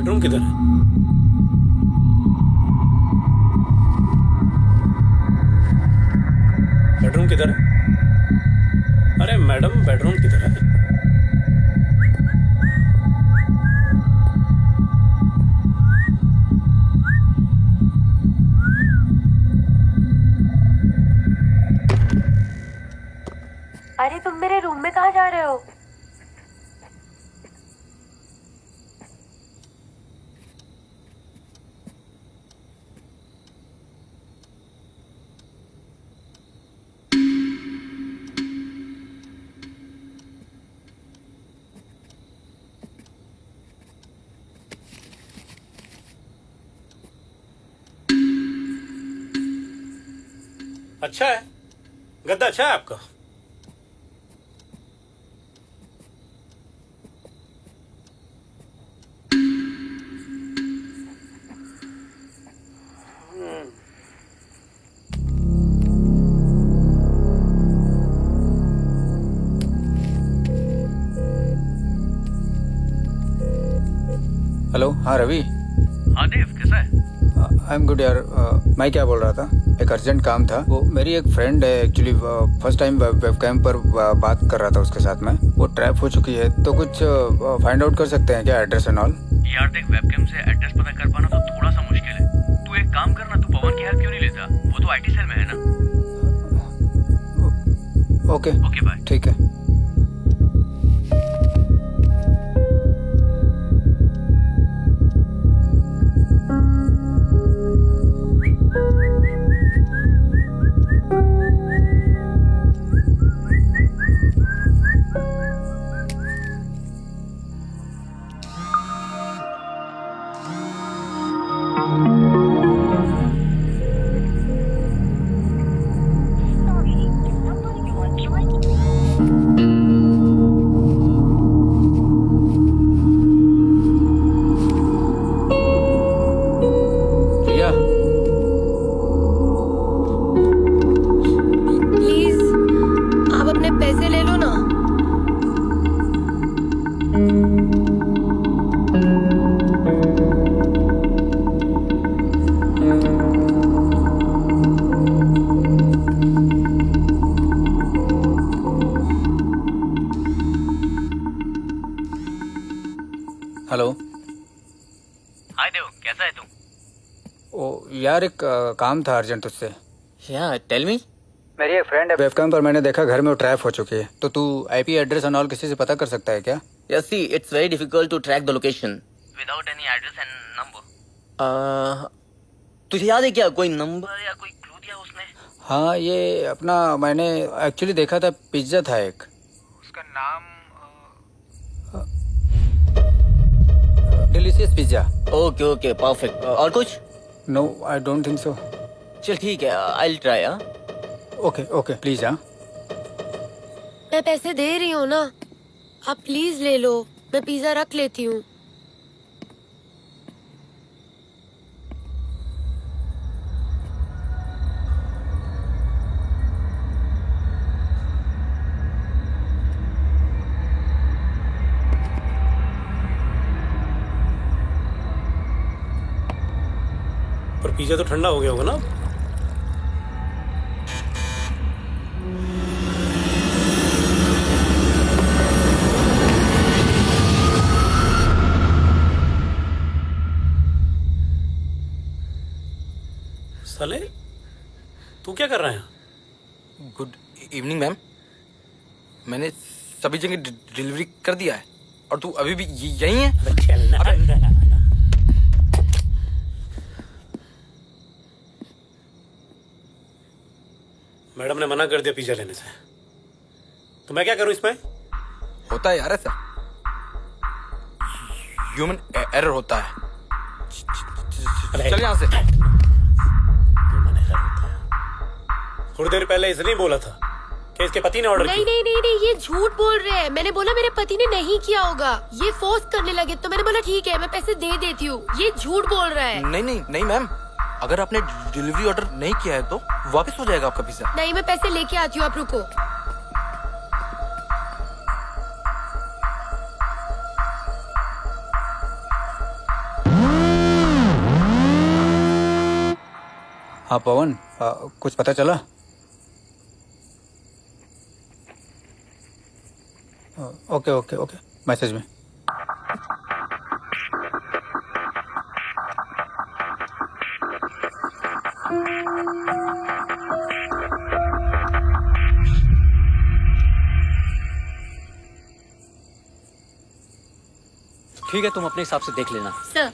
बेडरूम किधर है? बेडरूम किधर है? अरे मैडम बेडरूम किधर है? अरे तुम मेरे रूम में कहाँ जा रहे हो? अच्छा है, गद्दा अच्छा है आपका। हेलो, हाँ रवि। हाँ देव, कैसा है? आई एम गुड यार। मैं क्या बोल रहा था, एक अर्जेंट काम था। वो मेरी एक फ्रेंड है एक्चुअली, फर्स्ट टाइम वेबकैम पर बात कर रहा था उसके साथ में। वो ट्रैप हो चुकी है, तो कुछ फाइंड आउट कर सकते हैं क्या, एड्रेस एंड ऑल? यार देख, वेबकैम से एड्रेस पता कर पाना तो थोड़ा सा मुश्किल है। तू एक काम करना, तू पवन की हेल्प क्यों नहीं लेता? वो तो आईटी सेल में है ना। Okay okay bye. ठीक है। प्लीज आप अपने पैसे ले लो ना। हेलो। हाय देव, कैसा है तू? ओ यार, एक काम था अर्जेंट तुझसे। या टेल मी। मेरी एक फ्रेंड है वेबकैम पर, मैंने देखा घर में वो ट्रैप हो चुकी है। तो तू आईपी एड्रेस एंड ऑल किसी से पता कर सकता है क्या? Yes see, it's very difficult to track the location without any address and number. तुझे याद है क्या कोई नंबर या कोई क्लू दिया उसने? हाँ, ये अपना मैंने एक्चुअली देखा था, पिज्जा था एक, उसका नाम delicious pizza. Okay okay perfect. और कुछ? No, I don't think so. चल ठीक है, I will try. Okay okay please. हाँ, मैं पैसे दे रही हूँ ना, आप प्लीज ले लो, मैं पिज्जा रख लेती हूँ। पर पिज्जा तो ठंडा हो गया होगा ना? साले, तू क्या कर रहा है? Good evening ma'am. मैंने सभी जगह डिलीवरी कर दिया है और तू अभी भी यहीं है? मैडम ने मना कर दिया पिज्जा लेने से, तो मैं क्या करूं इसमें? होता है यार ऐसा, ह्यूमन एरर होता है। चल यहाँ से। थोड़ी देर पहले इसने बोला था कि इसके पति ने ऑर्डर नहीं नहीं नहीं नहीं, ये झूठ बोल रहे हैं। मैंने बोला मेरे पति ने नहीं किया होगा, ये फोर्स करने लगे, तो मैंने बोला ठीक है मैं पैसे दे देती हूँ। ये झूठ बोल रहा है। नहीं नहीं नहीं मैम, अगर आपने डिलीवरी ऑर्डर नहीं किया है तो वापस हो जाएगा आपका पिज्जा। नहीं, मैं पैसे लेके आती हूँ, आप रुको। हाँ पवन, कुछ पता चला? ओके ओके ओके, मैसेज में। ठीक है, तुम अपने हिसाब से देख लेना। सर।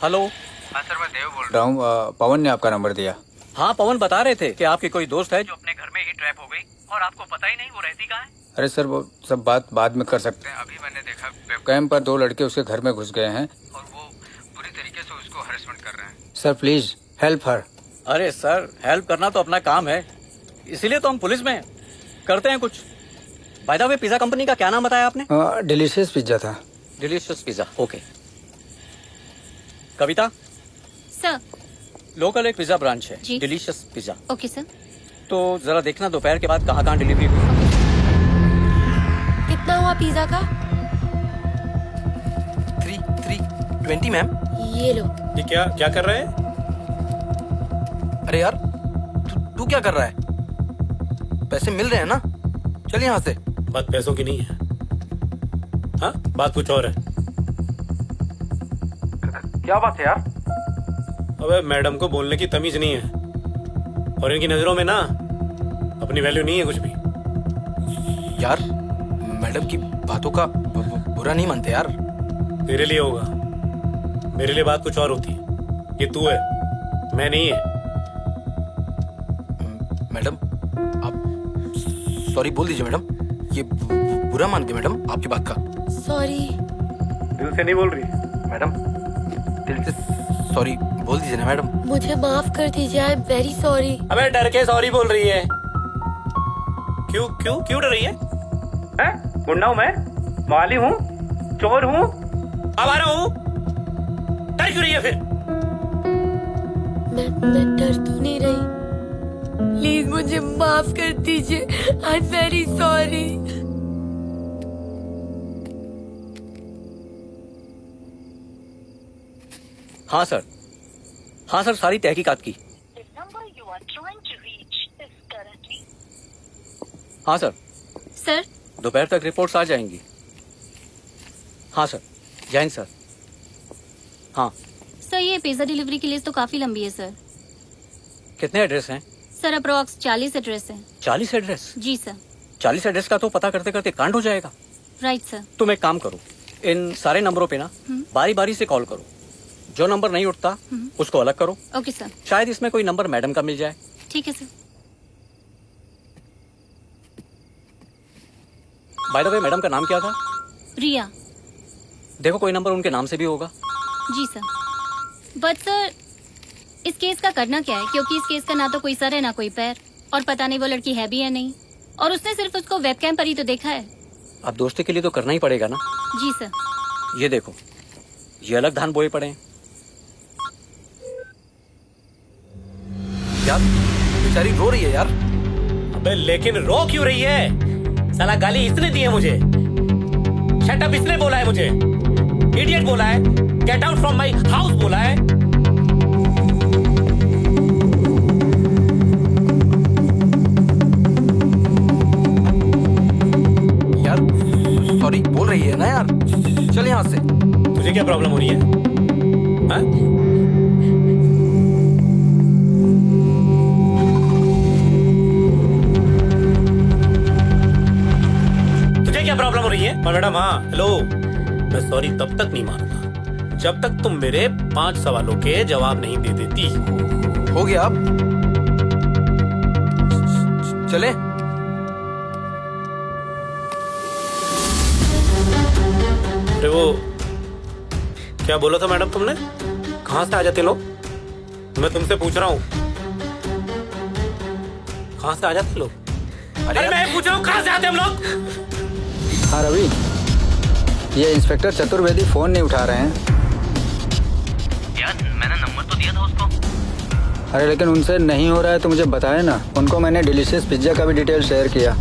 हेलो। हाँ सर, मैं देव बोल रहा हूँ। पवन ने आपका नंबर दिया। हाँ, पवन बता रहे थे कि आपके कोई दोस्त है जो अपने घर में ही ट्रैप हो गई और आपको पता ही नहीं वो रहती कहाँ है। अरे सर, वो सब बात बाद में कर सकते हैं। अभी मैंने देखा वेबकैम पर 2 लड़के उसके घर में घुस गए हैं और वो बुरी तरीके से उसको हरेसमेंट कर रहे हैं। Sir please help her. अरे सर, हेल्प करना तो अपना काम है, इसीलिए तो हम पुलिस में हैं। करते हैं कुछ। By the way, pizza company का क्या नाम बताया आपने? डिलीशियस पिज्जा था। Delicious pizza, okay. Kavita sir. Local एक पिज्जा ब्रांच है, जी। Delicious pizza. Okay sir. तो जरा देखना दोपहर के बाद कहाँ कहाँ डिलीवरी हुई। कितना हुआ पिज्जा का? 320 मैम। ये लो। ये क्या क्या कर रहे हैं? अरे यार, तू क्या कर रहा है? पैसे मिल रहे हैं ना, चल यहाँ से। बात पैसों की नहीं है, हाँ बात कुछ और है। क्या बात है यार? अबे मैडम को बोलने की तमीज नहीं है और इनकी नजरों में ना अपनी वैल्यू नहीं है कुछ भी। यार, मैडम की बातों का बुरा नहीं मानते यार। तेरे लिए होगा, मेरे लिए बात कुछ और होती है। ये तू है, मैं नहीं है। मैडम, आप सॉरी बोल दीजिए मैडम। ये बुरा मानते मैडम आपकी बात का। सॉरी। दिल से नहीं बोल रही मैडम, दिल से सॉरी बोल दीजिए ना मैडम। मुझे माफ कर दीजिए, आई एम वेरी सॉरी। अबे डर के सॉरी बोल रही है। क्यों क्यों क्यों डर रही है? हैं? गुंडा हूं मैं, माली हूँ, चोर हूँ, आवारा हूँ, डर क्यों रही है फिर? मैं डर तो नहीं रही। प्लीज मुझे माफ कर दीजिए, आई एम वेरी सॉरी। हाँ सर, हाँ सर, सारी तहकीकात की। हाँ सर। सर। दोपहर तक रिपोर्ट्स आ जाएंगी। हाँ सर, जय हिंद सर। हाँ सर, ये पिज्जा डिलीवरी की लिस्ट तो काफी लंबी है सर। कितने एड्रेस हैं? सर अप्रोक्स 40 एड्रेस है। 40 एड्रेस? जी सर। 40 एड्रेस का तो पता करते करते कांड हो जाएगा। Right sir. तुम एक काम करो, इन सारे नंबरों पे ना बारी बारी से कॉल करो। जो नंबर नहीं उठता उसको अलग करो। Okay sir. शायद इसमें कोई नंबर मैडम का मिल जाए। ठीक है sir. Bye the way, madam का नाम क्या था? रिया। देखो, कोई नंबर उनके नाम से भी होगा। जी सर। बट सर, इस केस का करना क्या है, क्योंकि इस केस का ना तो कोई सर है ना कोई पैर, और पता नहीं वो लड़की है भी या नहीं, और उसने सिर्फ उसको वेबकैम पर ही तो देखा है। अब दोस्ती के लिए तो करना ही पड़ेगा ना। जी सर। ये देखो, ये अलग धान बोए पड़े हैं। यार, बेचारी रो रही है यार। अबे लेकिन रो क्यों रही है? साला गाली इसने दी है मुझे, शट अप इसने बोला है मुझे, इडियट बोला है, get out from my house बोला है। यार सॉरी बोल रही है ना यार, चल यहाँ से। तुझे क्या प्रॉब्लम हो रही है? हाँ? क्या प्रॉब्लम हो रही है? मैडम, हाँ हेलो। मैं सॉरी तब तक नहीं मानूंगा जब तक तुम मेरे 5 सवालों के जवाब नहीं दे देती। हो गया अब चले। अरे वो क्या बोला था मैडम तुमने? कहाँ से आ जाते लोग? मैं तुमसे पूछ रहा हूँ, कहाँ से आ जाते लोग? अरे मैं पूछ रहा हूँ, कहाँ से आते हम लोग? हाँ रवि, ये इंस्पेक्टर चतुर्वेदी फोन नहीं उठा रहे हैं। यार मैंने नंबर तो दिया था उसको। अरे लेकिन उनसे नहीं हो रहा है तो मुझे बताए ना। उनको मैंने डिलीशियस पिज्जा का भी डिटेल शेयर किया,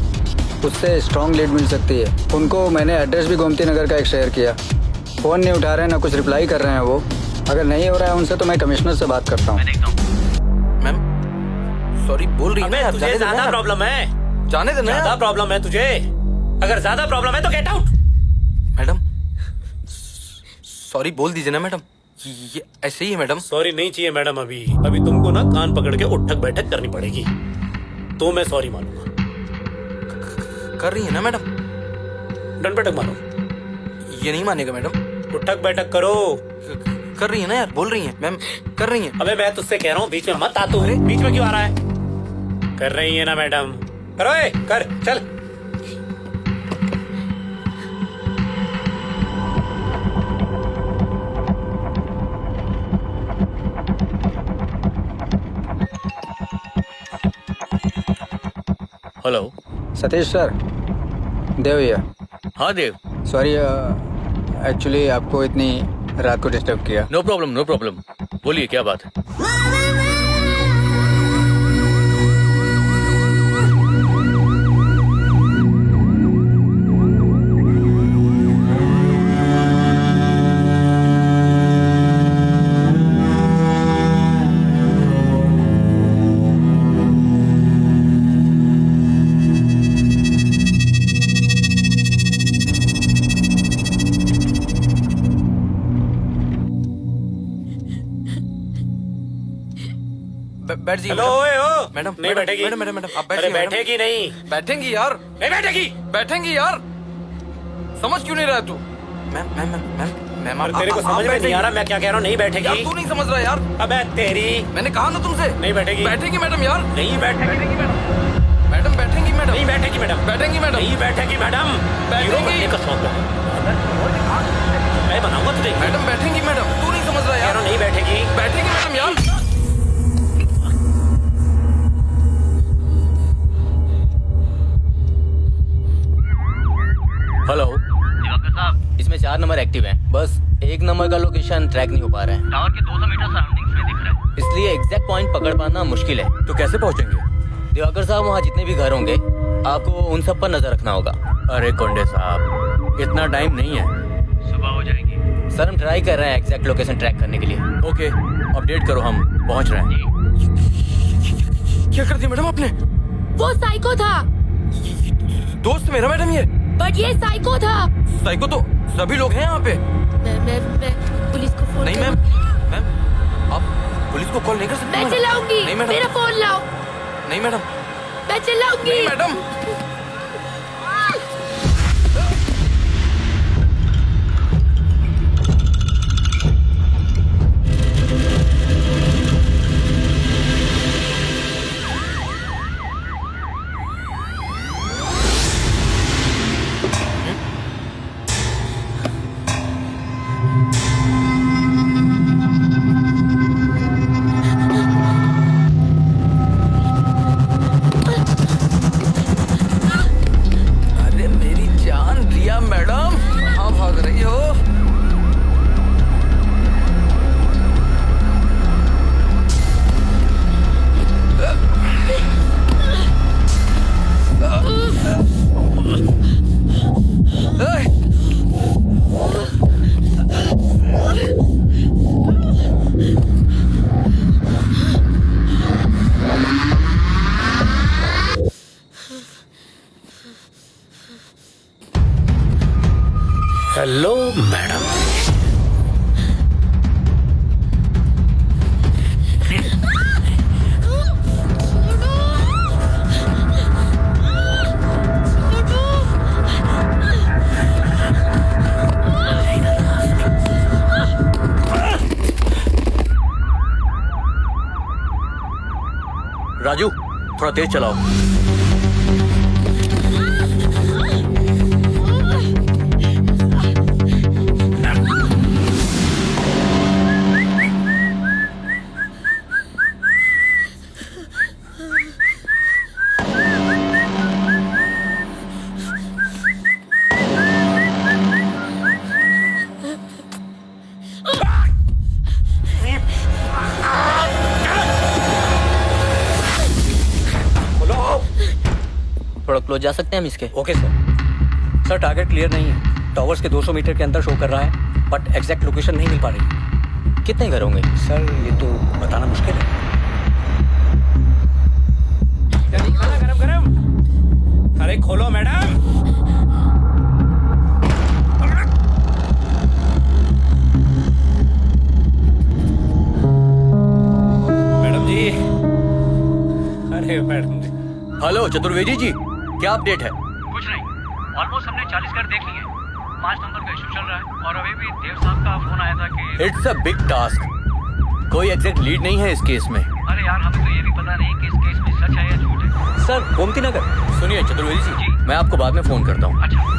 उससे स्ट्रॉन्ग लीड मिल सकती है। उनको मैंने एड्रेस भी गोमती नगर का एक शेयर किया। फोन नहीं उठा रहे हैं, ना कुछ रिप्लाई कर रहे हैं वो। अगर नहीं हो रहा है उनसे तो मैं कमिश्नर से बात करता हूँ। मैं देखता हूँ। मैम सॉरी बोल रही है ना यार, तुझे जाने ज्यादा देना। प्रॉब्लम है, जाने देना ज्यादा यार। प्रॉब्लम है तुझे। अगर ज्यादा प्रॉब्लम है तो गेट आउट। मैडम सॉरी बोल दीजिए ना मैडम, ये ऐसे ही है मैडम। सॉरी नहीं चाहिए मैडम, अभी अभी तुमको ना कान पकड़ के उठक बैठक करनी पड़ेगी, तो मैं सॉरी मानूंगा। कर रही है ना मैडम? डन बैठक मानो। ये नहीं मानेगा मैडम। उठक बैठक करो। कर रही है ना यार, बोल रही है मैम, कर रही है। अबे मैं तुझसे कह रहा हूँ बीच में मत आ तू। बीच में क्यों आ रहा है? कर रही है ना मैडम, करो ए, कर चल। हेलो सतीश सर, देव भैया। हाँ देव। सॉरी, एक्चुअली आपको इतनी रात को डिस्टर्ब किया। नो प्रॉब्लम नो प्रॉब्लम, बोलिए क्या बात है। बैठ जी हेलो ओए ओ मैडम। नहीं बैठेगी। मैडम मैडम मैडम आप अरे बैठिए। मैडम। बैठेगी नहीं, बैठेंगी यार, नहीं बैठेगी। बैठेंगी यार। समझ क्यों नहीं रहा तू? Ma'am ma'am ma'am ma'am ma'am अरे तेरे को समझ में नहीं आ रहा मैं क्या कह रहा हूँ? नहीं बैठेगी यार, तू नहीं समझ रहा यार। अबे तेरी, मैंने कहा ना तुमसे नहीं बैठेगी। बैठेगी मैडम यार। नहीं बैठेगी मैडम बैठेंगी मैडम। नहीं बैठेगी मैडम, बैठेंगी मैडम। नहीं बैठेगी मैडम। बैठेगी। हीरो बनने का शौक है, मैं बनाऊंगा तुझे। मैडम बैठेंगी मैडम, तू नहीं समझ रहा कह यार। रहा हूँ नहीं बैठेगी। बैठेंगी मैडम यार। हेलो दिवाकर साहब, इसमें 4 नंबर एक्टिव हैं, बस 1 नंबर का लोकेशन ट्रैक नहीं हो पा रहा है, टावर के 200 मीटर सराउंडिंग्स में दिख रहा है। इसलिए एग्जैक्ट पॉइंट पकड़ पाना मुश्किल है। तो कैसे पहुंचेंगे? दिवाकर साहब, वहाँ जितने भी घर होंगे आपको उन सब पर नजर रखना होगा। अरे कोंडे साहब, इतना टाइम नहीं है, सुबह हो जाएगी। सर हम ट्राई कर रहे हैं एग्जैक्ट लोकेशन ट्रैक करने के लिए। ओके अपडेट करो, हम पहुंच रहे हैं। क्या कर दिया मैडम आपने? वो साइको था, दोस्त मेरा मैडम ये। बट ये साइको था। साइको तो सभी लोग हैं यहाँ पे। मैं पुलिस को फोन नहीं मैम, करूं? मैम आप पुलिस को कॉल नहीं कर सकते। मैं मैडम। चिल्लाऊंगी। नहीं मैडम। मेरा फोन लाओ। नहीं मैडम। मैं चिल्लाऊंगी। नहीं मैडम। अरे मेरी जान रिया मैडम, कहाँ भाग रही हो? Hello madam. राजू थोड़ा तेज चलाओ। थोड़ा क्लोज जा सकते हैं हम इसके? Okay sir. Sir target clear नहीं है, टावर्स के 200 मीटर के अंदर शो कर रहा है। बट एग्जैक्ट लोकेशन नहीं मिल पा रही। कितने घर होंगे? सर ये तो बताना मुश्किल है। खाना गरम गरम। अरे खोलो मैडम। मैडम जी, अरे मैडम जी। हेलो चतुर्वेदी जी, क्या अपडेट है? कुछ नहीं, ऑलमोस्ट हमने 40 घर देख लिए। 5 नंबर का इशू चल रहा है और अभी भी देव साहब का फोन आया था कि इट्स अ बिग टास्क। कोई एग्जैक्ट लीड नहीं है इस केस में। अरे यार, हमें तो ये भी पता नहीं कि इस केस में सच है या झूठ है। सर गोमती नगर। सुनिए चतुर्वेदी जी, मैं आपको बाद में फोन करता हूँ। अच्छा।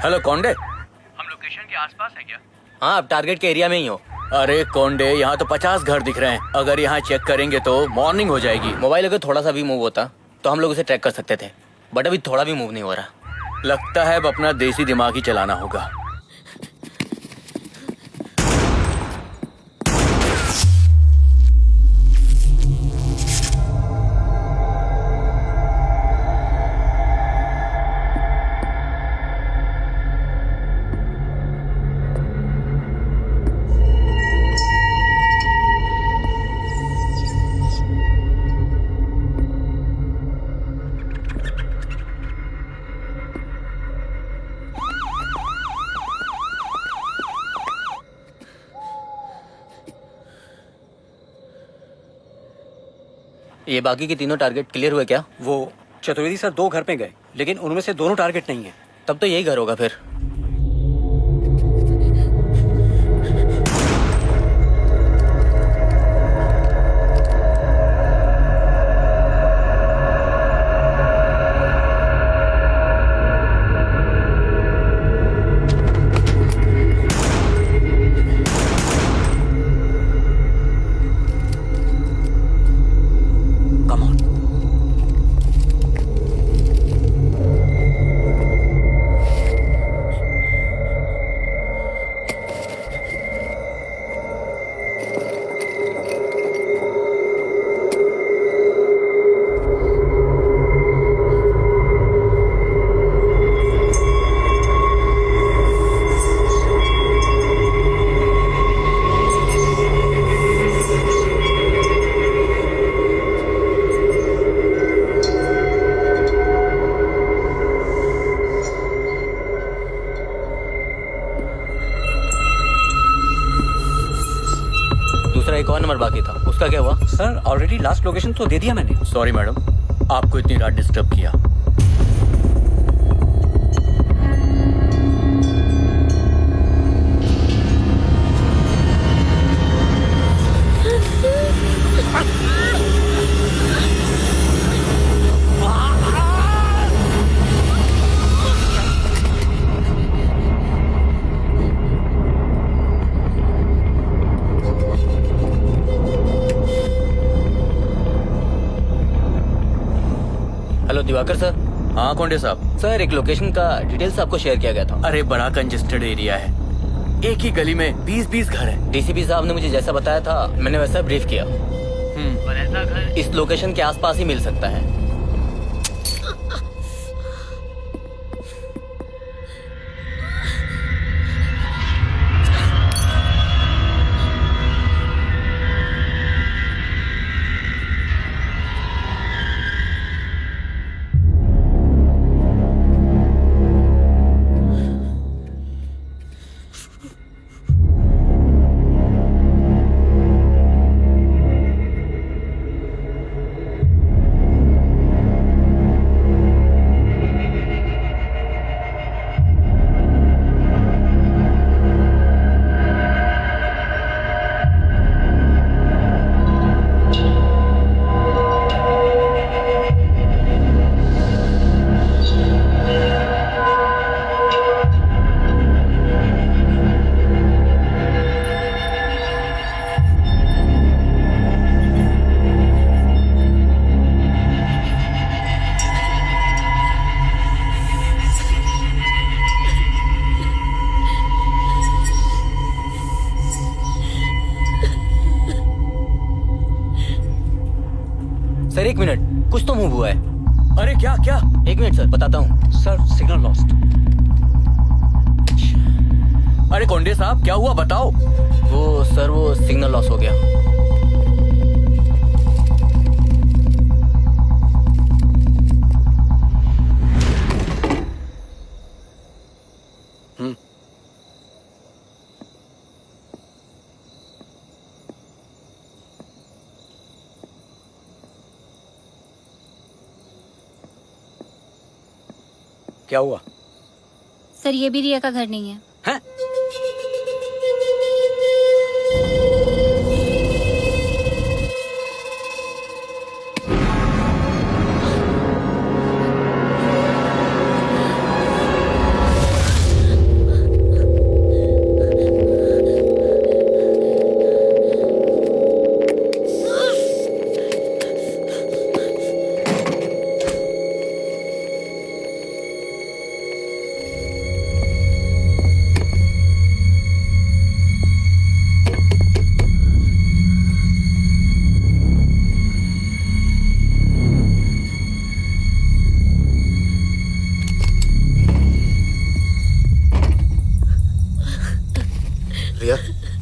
हेलो कौंडे, हम लोकेशन के आसपास है क्या? हाँ, आप टारगेट के एरिया में ही हो। अरे कौंडे, यहाँ तो 50 घर दिख रहे हैं। अगर यहाँ चेक करेंगे तो मॉर्निंग हो जाएगी। मोबाइल अगर थोड़ा सा भी मूव होता तो हम लोग उसे ट्रैक कर सकते थे, बट अभी थोड़ा भी मूव नहीं हो रहा। लगता है अब अपना देसी दिमाग ही चलाना होगा। ये बाकी के तीनों टारगेट क्लियर हुए क्या? वो चतुर्वेदी सर 2 घर पे गए, लेकिन उनमें से दोनों टारगेट नहीं है। तब तो यही घर होगा फिर। एक और नंबर बाकी था, उसका क्या हुआ? सर ऑलरेडी लास्ट लोकेशन तो दे दिया मैंने। सॉरी मैडम, आपको इतनी रात डिस्टर्ब किया। Hello Diwakar sir. हाँ कौंडे साहब। सर एक लोकेशन का डिटेल्स आपको शेयर किया गया था। अरे बड़ा कंजेस्टेड एरिया है, एक ही गली में 20-20 घर है। डीसीपी साहब ने मुझे जैसा बताया था मैंने वैसा ब्रीफ किया। पर ऐसा घर इस लोकेशन के आसपास ही मिल सकता है। एक मिनट सर, बताता हूँ। Sir signal lost. अरे कोंडे साहब क्या हुआ बताओ। वो सिग्नल लॉस हो गया। क्या हुआ? सर ये भी रिया का घर नहीं है। हैं?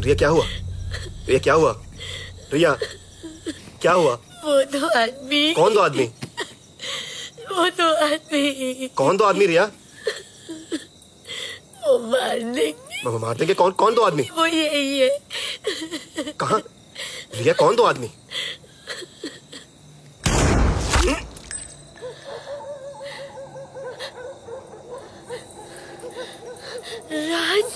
रिया क्या हुआ? रिया क्या हुआ? रिया क्या हुआ? वो दो आदमी। कौन दो आदमी? वो दो आदमी। कौन दो आदमी रिया? वो मार देंगे। मार देंगे? कौन कौन दो आदमी? वो यही है। कहाँ? रिया कौन दो आदमी? राज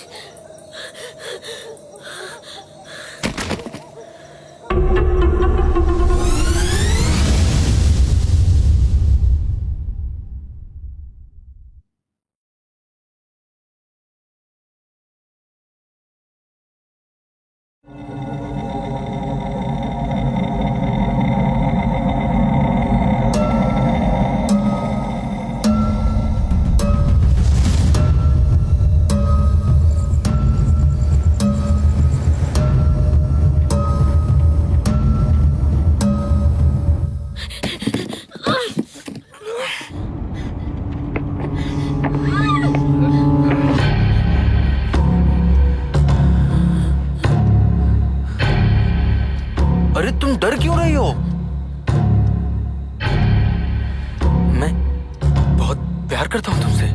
अरे तुम डर क्यों रही हो? मैं बहुत प्यार करता हूँ तुमसे।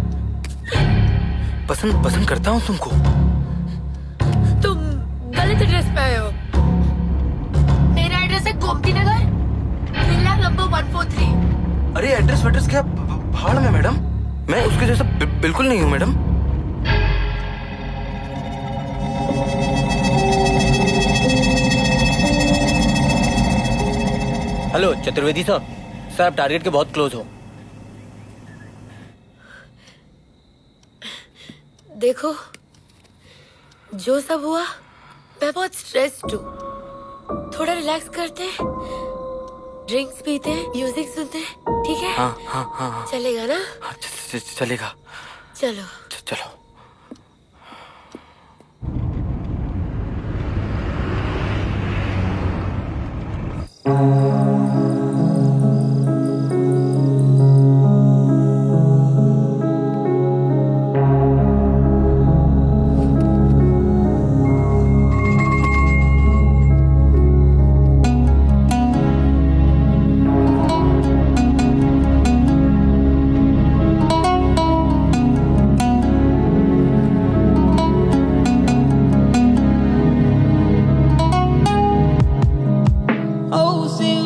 पसंद करता हूँ तुमको। तुम गलत एड्रेस पे आए हो। मेरा एड्रेस है गोमती नगर, विला नंबर 143। अरे एड्रेस क्या भाड़ में मैडम? मैं उसके जैसा बिल्कुल नहीं हूँ मैडम। हेलो चतुर्वेदी साहब, सर आप टारगेट के बहुत क्लोज हो। देखो जो सब हुआ, मैं बहुत स्ट्रेस्ड हूँ। थोड़ा रिलैक्स करते, ड्रिंक्स पीते, म्यूजिक सुनते, ठीक है? हाँ। चलेगा ना? हाँ, चलेगा। चलो चलो। Oh, see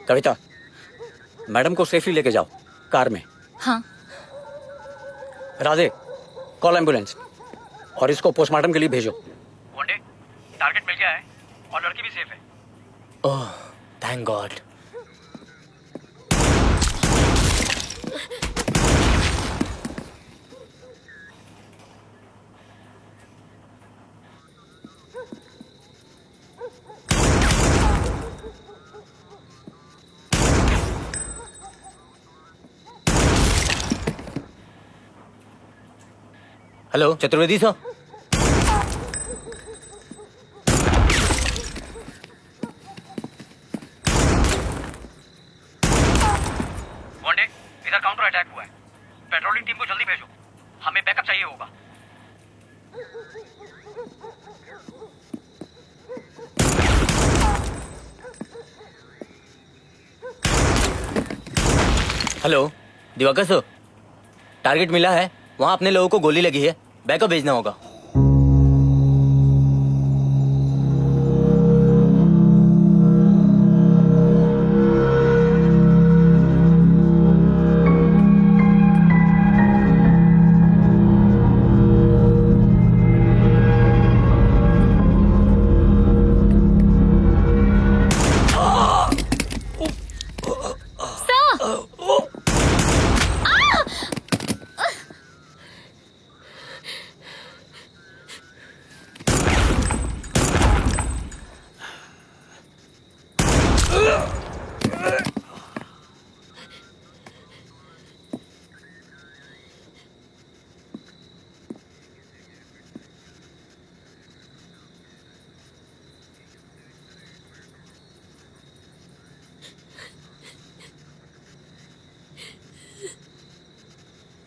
कविता, मैडम को सेफली लेके जाओ कार में। हाँ। राधे, कॉल एम्बुलेंस और इसको पोस्टमार्टम के लिए भेजो। वनडे टारगेट मिल गया है और लड़की भी सेफ है। Oh thank God. Hello Chaturvedi sir. One day इधर काउंटर अटैक हुआ है। पेट्रोलिंग टीम को जल्दी भेजो, हमें बैकअप चाहिए होगा। हेलो दिवाकर सर, टारगेट मिला है, वहां अपने लोगों को गोली लगी है, बैकअप भेजना होगा।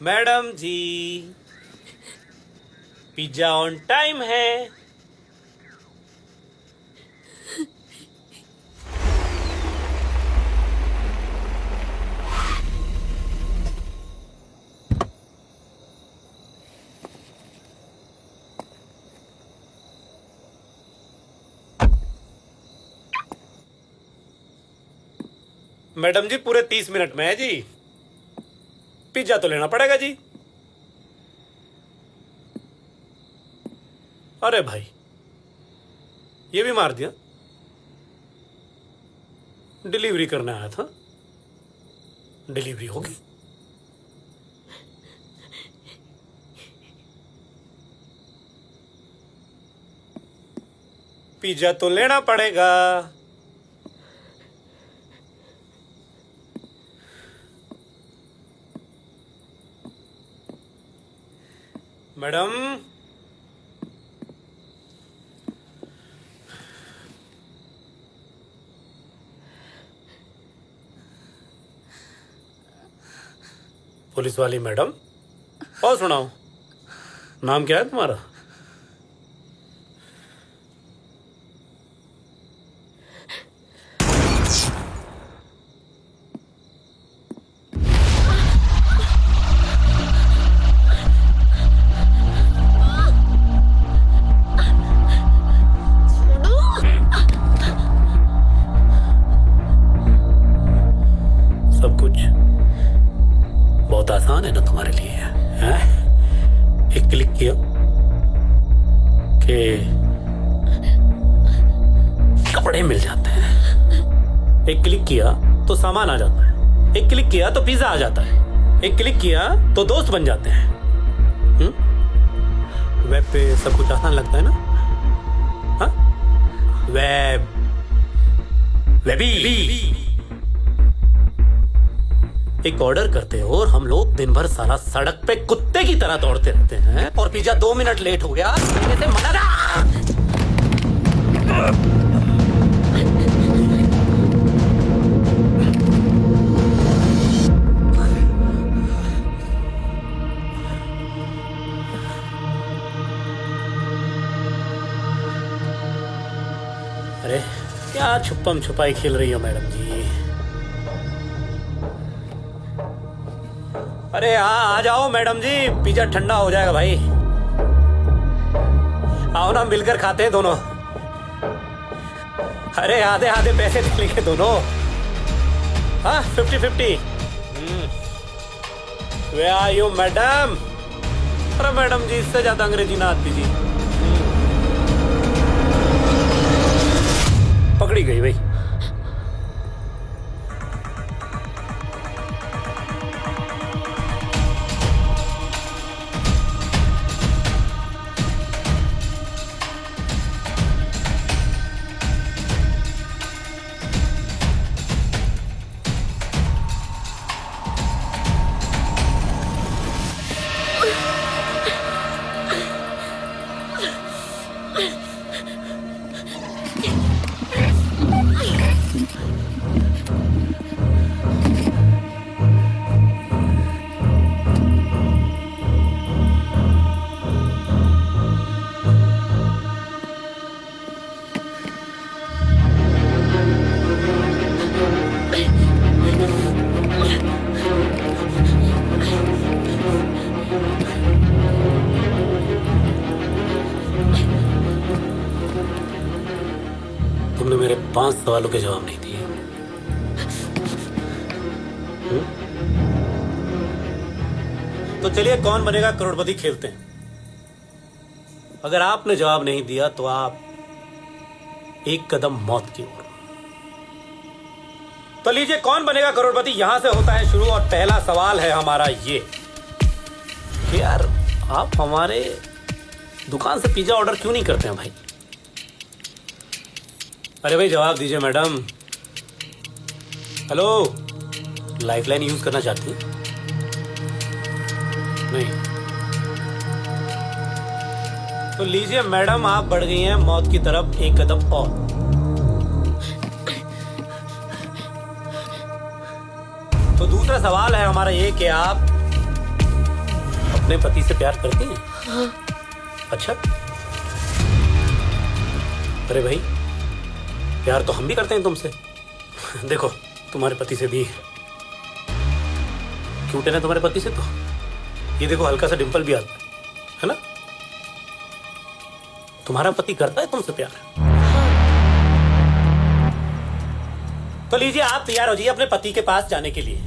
Madam ji, pizza on time है। मैडम जी पूरे 30 मिनट में है जी। पिज्जा तो लेना पड़ेगा जी। अरे भाई, ये भी मार दिया। डिलीवरी करने आया था, डिलीवरी होगी। पिज्जा तो लेना पड़ेगा। मैडम, पुलिस वाली मैडम, और सुनाओ, नाम क्या है तुम्हारा? सब कुछ बहुत आसान है ना तुम्हारे लिए, हैं? एक क्लिक किया कि कपड़े मिल जाते हैं, एक क्लिक किया तो सामान आ जाता है, एक क्लिक किया तो पिज्जा आ जाता है, एक क्लिक किया तो दोस्त बन जाते हैं। वेब पे सब कुछ आसान लगता है ना? हाँ? वेबी एक ऑर्डर करते हो और हम लोग दिन भर सारा सड़क पे कुत्ते की तरह दौड़ते रहते हैं, और पिज्जा 2 मिनट लेट हो गया से मना। अरे क्या छुपम छुपाई खेल रही हो मैडम जी? अरे हाँ, आ जाओ मैडम जी, पिज्जा ठंडा हो जाएगा भाई। आओ ना, मिलकर खाते हैं दोनों। अरे आधे आधे पैसे दे लेंगे दोनों। हाँ 50-50। वे आर यू मैडम? अरे मैडम जी, इससे ज्यादा अंग्रेजी ना आती जी। पकड़ी गई भाई। तुमने मेरे 5 सवालों के जवाब नहीं दिए। तो चलिए कौन बनेगा करोड़पति खेलते हैं। अगर आपने जवाब नहीं दिया तो आप एक कदम मौत की ओर। तो लीजिए कौन बनेगा करोड़पति यहां से होता है शुरू। और पहला सवाल है हमारा ये कि यार आप हमारे दुकान से पिज्जा ऑर्डर क्यों नहीं करते हैं भाई? अरे भाई जवाब दीजिए मैडम। हेलो, लाइफलाइन यूज करना चाहती हैं? नहीं। तो लीजिए मैडम, आप बढ़ गई हैं मौत की तरफ एक कदम और। तो दूसरा सवाल है हमारा ये कि आप अपने पति से प्यार करती हैं? हाँ। अच्छा। अरे भाई, प्यार तो हम भी करते हैं तुमसे। देखो तुम्हारे पति से भी क्यूट है ना तुम्हारे पति से। तो ये देखो हल्का सा डिंपल भी आता है ना। तुम्हारा पति करता है तुमसे प्यार? तो लीजिए आप तैयार हो जाइए अपने पति के पास जाने के लिए।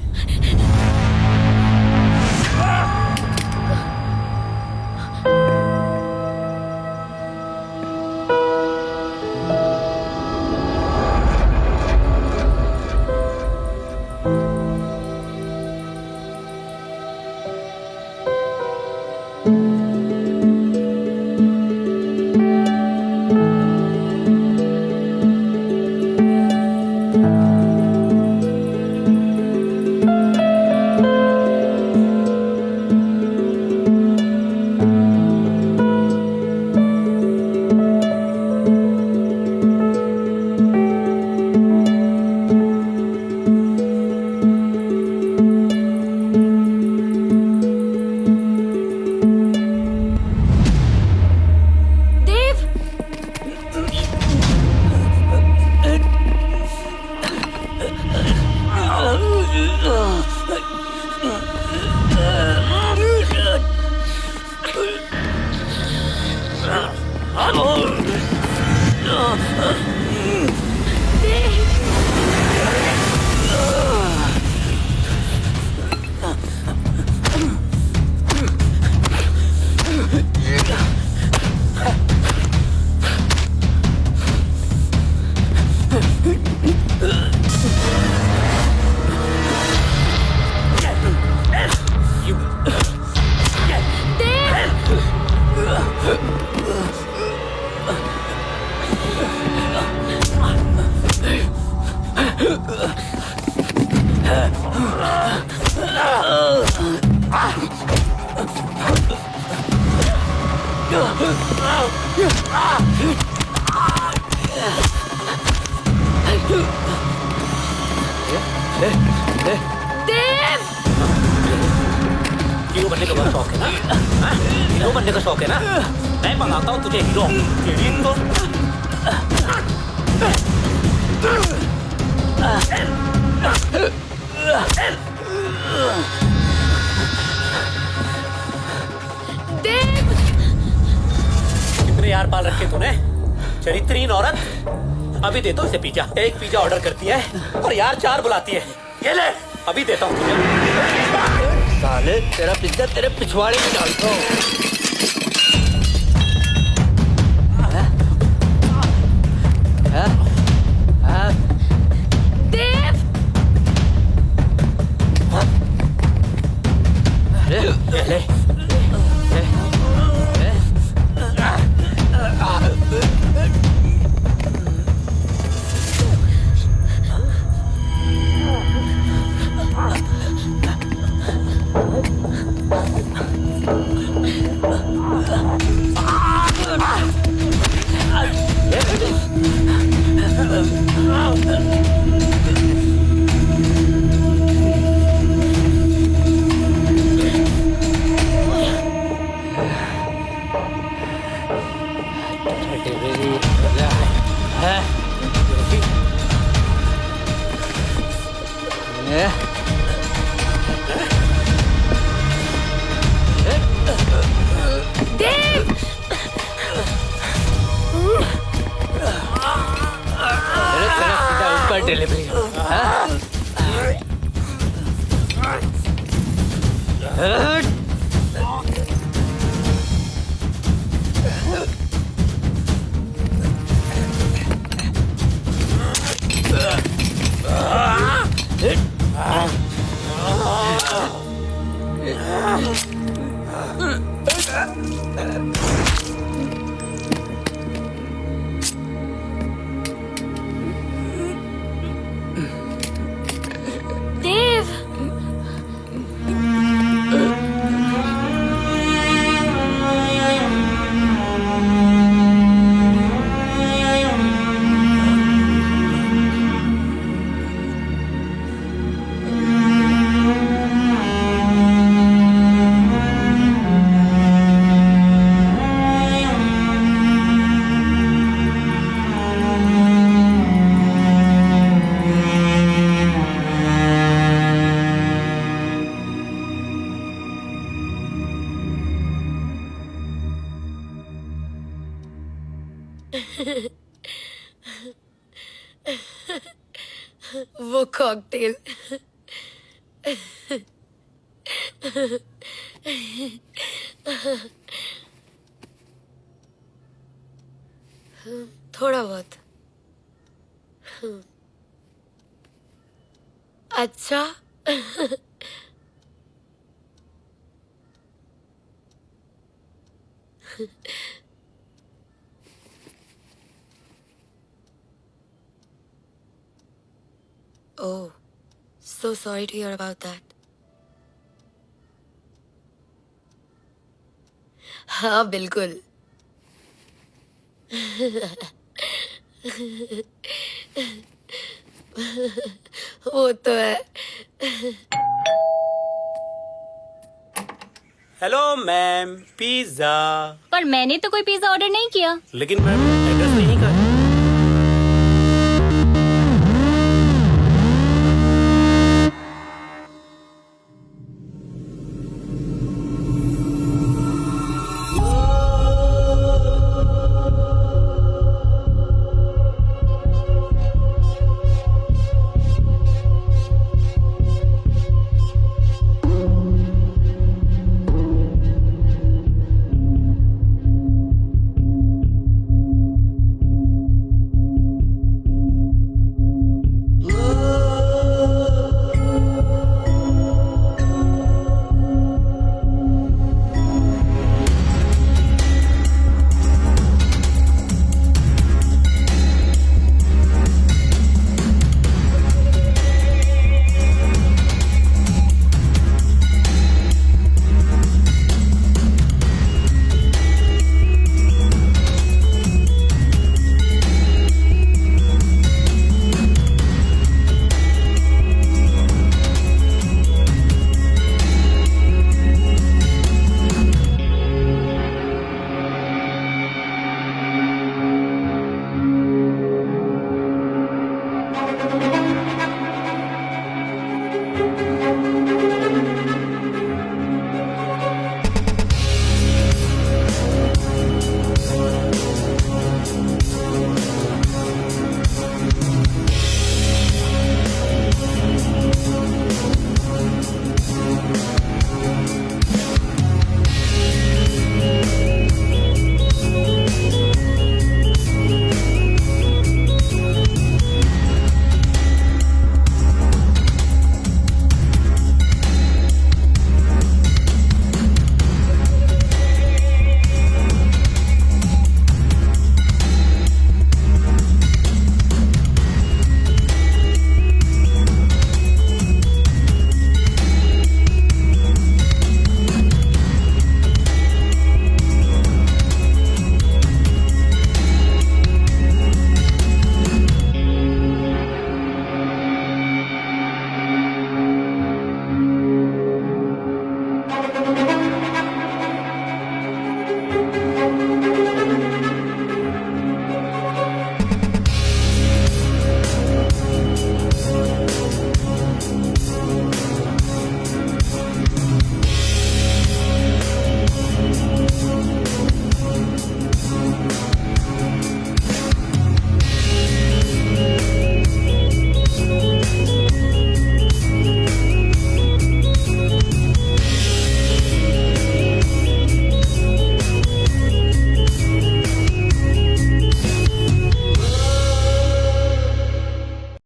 हीरो बनने का बहुत शौक है ना? हीरो बनने का शौक है ना? मैं मंगाता हूँ तुझे हीरो। कितने यार पाल रखे तूने, चरित्रहीन औरत। अभी दे दो इसे पिज्जा। एक पिज्जा ऑर्डर करती है और यार 4 बुलाती है। ये ले, अभी देता हूँ तुझे। साले तेरा पिज्जा तेरे पिछवाड़े में डालता हूँ। देव! ले डिलीवरी देव! वो कॉकटेल। थोड़ा बहुत। अच्छा। Oh, so sorry to hear about that. हाँ बिल्कुल। वो तो है। Hello ma'am, pizza. पर मैंने तो कोई पिज्जा ऑर्डर नहीं किया। लेकिन मैम एड्रेस नहीं कहा।